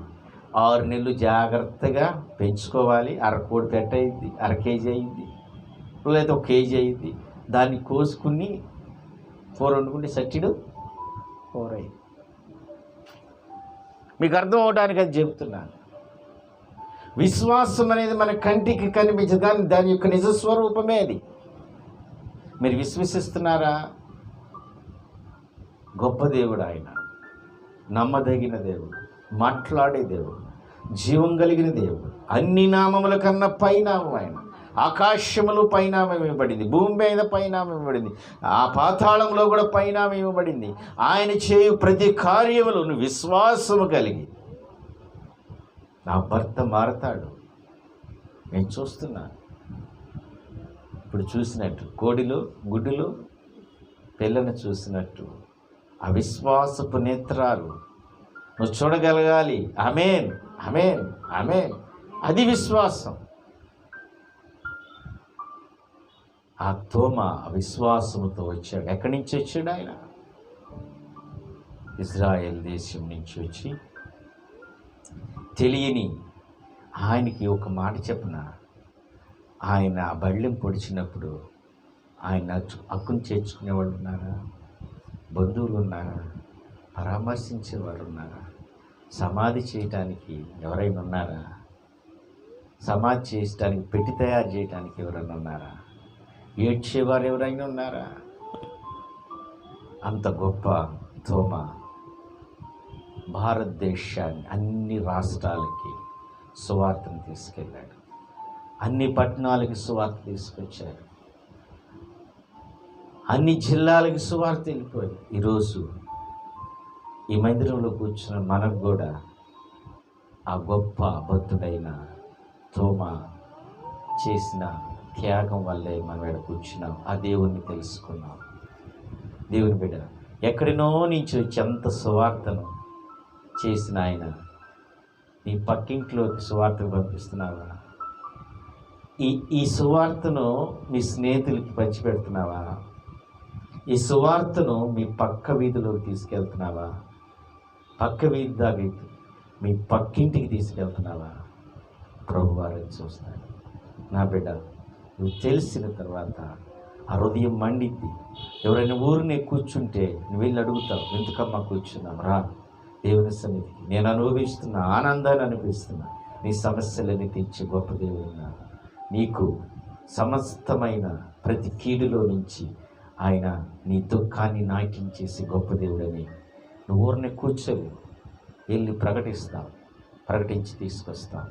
6 నెలలు జాగ్రత్తగా పెంచుకోవాలి. అరకోడి పెట్ట అయింది, 1/2 కేజీ అయింది, లేదా 1 కేజీ అయింది. దాన్ని కోసుకుని కూర వండుకుంటే సట్టిడు కూర అయింది. మీకు అర్థం అవడానికి అది చెబుతున్నాను. విశ్వాసం అనేది మన కంటికి కనిపించదు, కానీ దాని యొక్క నిజస్వరూపమే అది. మీరు విశ్వసిస్తున్నారా? గొప్ప దేవుడు ఆయన, నమ్మదగిన దేవుడు, మాట్లాడే దేవుడు, జీవం కలిగిన దేవుడు, అన్ని నామముల కన్నా పైనామం ఆయన. ఆకాశములో పైనామం ఇవ్వబడింది, భూమి మీద పైనామం ఇవ్వబడింది, ఆ పాతాళంలో కూడా పైనామం ఇవ్వబడింది. ఆయన చేయు ప్రతి కార్యములను విశ్వాసము కలిగి, నా భర్త మారతాడు, నేను చూస్తున్నాను. ఇప్పుడు చూసినట్టు కోడిలో గుడ్డులో పిల్లను చూసినట్టు అవిశ్వాసపు నేత్రాలు నువ్వు చూడగలగాలి. ఆమేన్, ఆమేన్, ఆమేన్. అది విశ్వాసం. ఆ తోమ అవిశ్వాసముతో వచ్చాడు. ఎక్కడి నుంచి వచ్చాడు ఆయన? ఇజ్రాయెల్ దేశం నుంచి వచ్చి, తెలియని ఆయనకి ఒక మాట చెప్పిన, ఆయన బళ్ళెం పొడిచినప్పుడు ఆయన హక్కును చేర్చుకునే వాళ్ళు ఉన్నారా? బంధువులు ఉన్నారా? పరామర్శించేవారు ఉన్నారా? సమాధి చేయటానికి ఎవరైనా ఉన్నారా? సమాధి చేయడానికి, పెట్టి తయారు చేయడానికి ఎవరైనా ఉన్నారా? ఏడ్చేవారు ఎవరైనా ఉన్నారా? అంత గొప్ప తోమ భారతదేశాన్ని అన్ని రాష్ట్రాలకి సువార్తను తీసుకెళ్ళాడు. అన్ని పట్టణాలకి సువార్త తీసుకొచ్చాడు. అన్ని జిల్లాలకి సువార్త వెళ్ళిపోయి ఈరోజు ఈ మందిరంలో కూర్చున్న మనకు కూడా ఆ గొప్ప అబద్ధుడైన తోమ చేసిన త్యాగం వల్లే మనం ఇక్కడ కూర్చున్నాం. ఆ దేవుణ్ణి తెలుసుకున్నాం. దేవుని బిడ్డ ఎక్కడినో నుంచి వచ్చి అంత సువార్తను చేసిన ఆయన నీ పక్కింట్లోకి సువార్తను పంపిస్తున్నావా? ఈ సువార్తను మీ స్నేహితులకి పంచిపెడుతున్నావా? ఈ సువార్తను మీ పక్క వీధిలోకి తీసుకెళ్తున్నావా? పక్క వీధి దాకా మీ పక్కింటికి తీసుకెళ్తున్నావా? ప్రభువారు చూస్తాడు. నా బిడ్డ, నువ్వు తెలిసిన తర్వాత ఆ హృదయం మండిద్ది. ఎవరైనా ఊరిని కూర్చుంటే నువ్వు వెళ్ళి అడుగుతావు, ఎందుకమ్మా కూర్చున్నావు? రా దేవుని సన్నిధికి, నేను అనుభవిస్తున్నా ఆనందాన్ని అనిపిస్తున్నా, నీ సమస్యలని తీర్చే గొప్ప దేవుడు. నీకు సమస్తమైన ప్రతి కీడులో నుంచి ఆయన నీ దుఃఖాన్ని నాట్యం చేసి గొప్ప దేవుడని నువ్వు ఊరిని కూర్చోవు, వెళ్ళి ప్రకటించి తీసుకొస్తావు.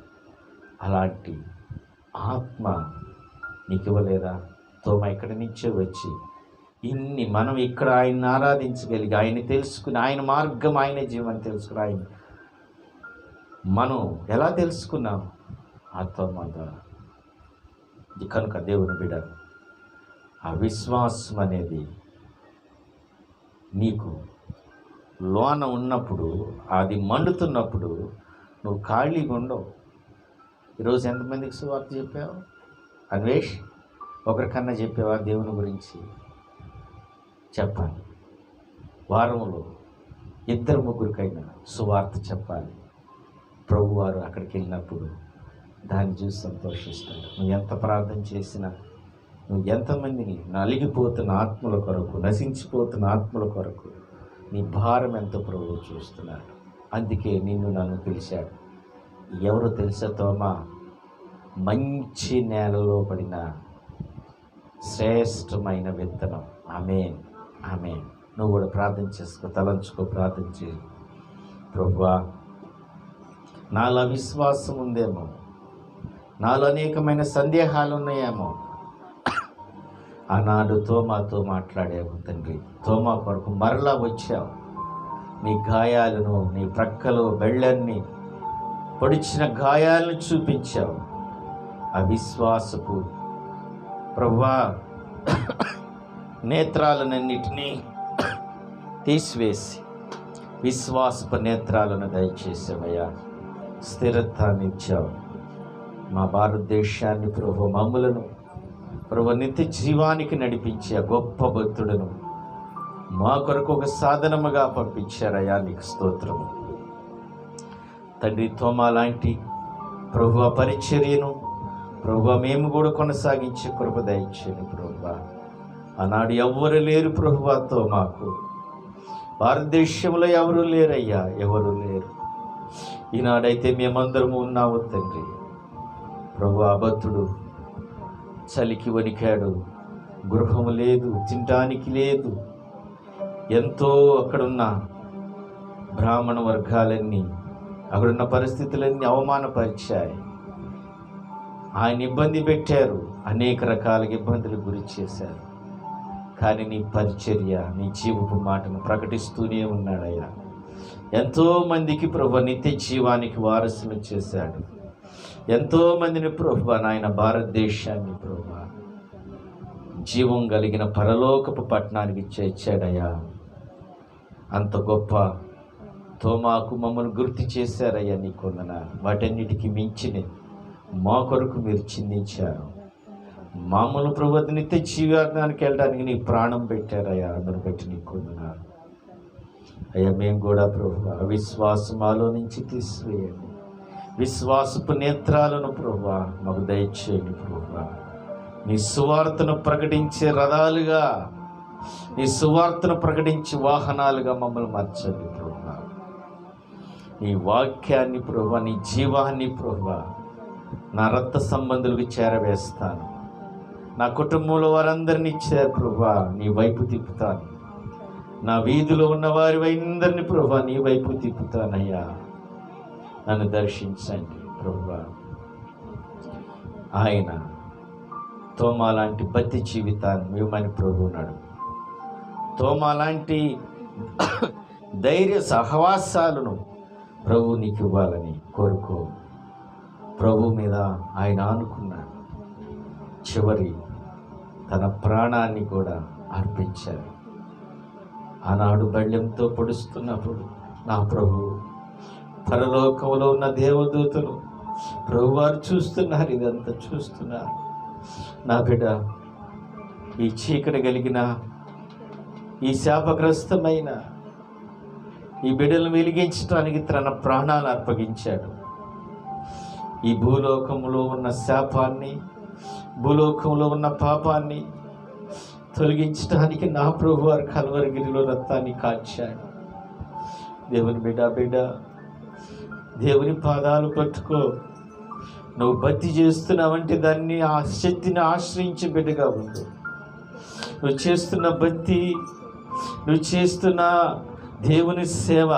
అలాంటి ఆత్మ నీకు ఇవ్వలేదా? తోమ ఇక్కడి నుంచే వచ్చి ఇన్ని మనం ఇక్కడ ఆయన్ని ఆరాధించగలిగి, ఆయన్ని తెలుసుకుని, ఆయన మార్గం, ఆయన జీవనం తెలుసుకుని, ఆయన మనం ఎలా తెలుసుకున్నాం? ఆ తోమ ద్వారా. కనుక దేవుని బిడ్డ, ఆ విశ్వాసం అనేది నీకు లోన ఉన్నప్పుడు, అది మండుతున్నప్పుడు నువ్వు ఖాళీగా ఉండవు. ఈరోజు ఎంతమందికి సువార్త చెప్పావు? అన్వేష్, ఒకరికన్నా చెప్పావా దేవుని గురించి? చెప్పాలి. వారంలో 2-3కైనా సువార్త చెప్పాలి. ప్రభువారు అక్కడికి వెళ్ళినప్పుడు దాన్ని చూసి సంతోషిస్తాడు. నువ్వు ఎంత ప్రార్థన చేసినా, నువ్వు ఎంతమందిని నలిగిపోతున్న ఆత్మల కొరకు, నశించిపోతున్న ఆత్మల కొరకు నీ భారం ఎంతో ప్రభువు చూస్తున్నాడు. అందుకే నిన్ను నన్ను పిలిచాడు. ఎవరు తెలుసా తోమా? మంచి నేలలో పడిన శ్రేష్టమైన విత్తనం. ఆమేన్, ఆమేన్. నువ్వు కూడా ప్రార్థన చేసుకో, తలంచుకో, ప్రార్థన చేయి. ప్రభువా, నాలో విశ్వాసం ఉందేమో, నాలో అనేకమైన సందేహాలు ఉన్నాయేమో. ఆనాడు తోమాతో మాట్లాడావు తండ్రి. తోమా కొరకు మరలా వచ్చావు. నీ గాయాలను, నీ ప్రక్కలో బెళ్ళన్ని పొడిచిన గాయాలను చూపించావు. ఆ విశ్వాసపు ప్రభువా నేత్రాలనన్నిటినీ తీసివేసి విశ్వాసపు నేత్రాలను దయచేసావయ్యా. స్థిరత్వాన్ని ఇచ్చావు. మా భారతదేశాన్ని ప్రభు, మమ్ములను ప్రభు నిత్య జీవానికి నడిపించే గొప్ప భక్తులను మా కొరకు ఒక సాధనముగా పంపించారయ్యా. నీకు స్తోత్రము తండ్రి. తోమా లాంటి ప్రభు పరిచర్యను ప్రభు మేము కూడా కొనసాగించే కృప దయచేయండి ప్రభు. ఆనాడు ఎవరు లేరు ప్రభు, తోమాకు భారతదేశంలో ఎవరు లేరయ్యా, ఎవరు లేరు. ఈనాడైతే మేమందరము ఉన్నాము తండ్రి. ప్రభు, అబద్ధుడు చలికి వణికాడు, గృహము లేదు, తినటానికి లేదు. ఎంతో అక్కడున్న బ్రాహ్మణ వర్గాలన్నీ, అక్కడున్న పరిస్థితులన్నీ అవమానపరిచాయి. ఆయన ఇబ్బంది పెట్టారు, అనేక రకాలుగా ఇబ్బందులకు గురి చేశారు. కానీ నీ పరిచర్య, నీ జీవపు మాటను ప్రకటిస్తూనే ఉన్నాడయ్యా. ఎంతోమందికి ప్రభు నిత్య జీవానికి వారసులు చేశాడు. ఎంతోమందిని ప్రభు నాయన భారతదేశాన్ని ప్రభు జీవం కలిగిన పరలోకపు పట్టణానికి చేర్చాడయ్యా. అంత గొప్ప తోమాకు మమ్మల్ని గుర్తు చేశారయ్యా. నీ కొందనాలు. వాటన్నిటికీ మించినది మా కొరకు మీరు చిందించారు. మామూలు ప్రభు నిత్య జీవానికి వెళ్ళడానికి నీ ప్రాణం పెట్టారయ్యా. అందరూ పెట్టి నీ కొందనాలు అయ్యా. మేము కూడా ప్రభు అవిశ్వాసం మాలో నుంచి తీసివేయండి. విశ్వాసపు నేత్రాలను ప్రభు మాకు దయచేయండి ప్రభు. నీ సువార్తను ప్రకటించే రథాలుగా, నీ సువార్తను ప్రకటించే వాహనాలుగా మమ్మల్ని మార్చండి ప్రభు. నీ వాక్యాన్ని ప్రభు, నీ జీవాన్ని ప్రభు నా రక్త సంబంధులకు చేరవేస్తాను. నా కుటుంబంలో వారందరినీ ఇచ్చారు ప్రభువా, నీ వైపు తిప్పుతాను. నా వీధిలో ఉన్న వారి అందరినీ ప్రభువా నీ వైపు తిప్పుతానయ్యా. నన్ను దర్శించండి ప్రభువా. ఆయన తోమా లాంటి భక్తి జీవితాన్ని ఇవ్వమని ప్రభువు నాడు. తోమా లాంటి ధైర్య సహవాసాలను ప్రభు నీకు ఇవ్వాలని కోరుకో. ప్రభు మీద ఆయన ఆనుకున్నాడు. చివరి తన ప్రాణాన్ని కూడా అర్పించారు. ఆనాడు బల్యంతో పొడుస్తున్నప్పుడు నా ప్రభు పరలోకంలో ఉన్న దేవదూతలు ప్రభువారు చూస్తున్నారు, ఇదంతా చూస్తున్నారు. నా బిడ్డ ఈ చీకటి కలిగిన ఈ శాపగ్రస్తమైన ఈ బిడ్డలను వెలిగించడానికి తన ప్రాణాలు అర్పగించాడు. ఈ భూలోకంలో ఉన్న శాపాన్ని, భూలోకంలో ఉన్న పాపాన్ని తొలగించడానికి నా ప్రభువారు కల్వరిగిరిలో రక్తాన్ని కాల్చాడు. దేవుని బిడ్డ దేవుని పాదాలు పట్టుకో. నువ్వు భక్తి చేస్తున్నావంటే దాన్ని ఆ శక్తిని ఆశ్రయించి బిడ్డగా ఉండు. నువ్వు చేస్తున్న భక్తి, నువ్వు చేస్తున్న దేవుని సేవ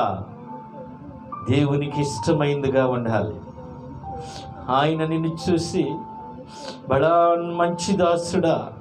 దేవునికి ఇష్టమైందిగా ఉండాలి. ఆయన నిన్ను చూసి బడా మంచి దాసుడా,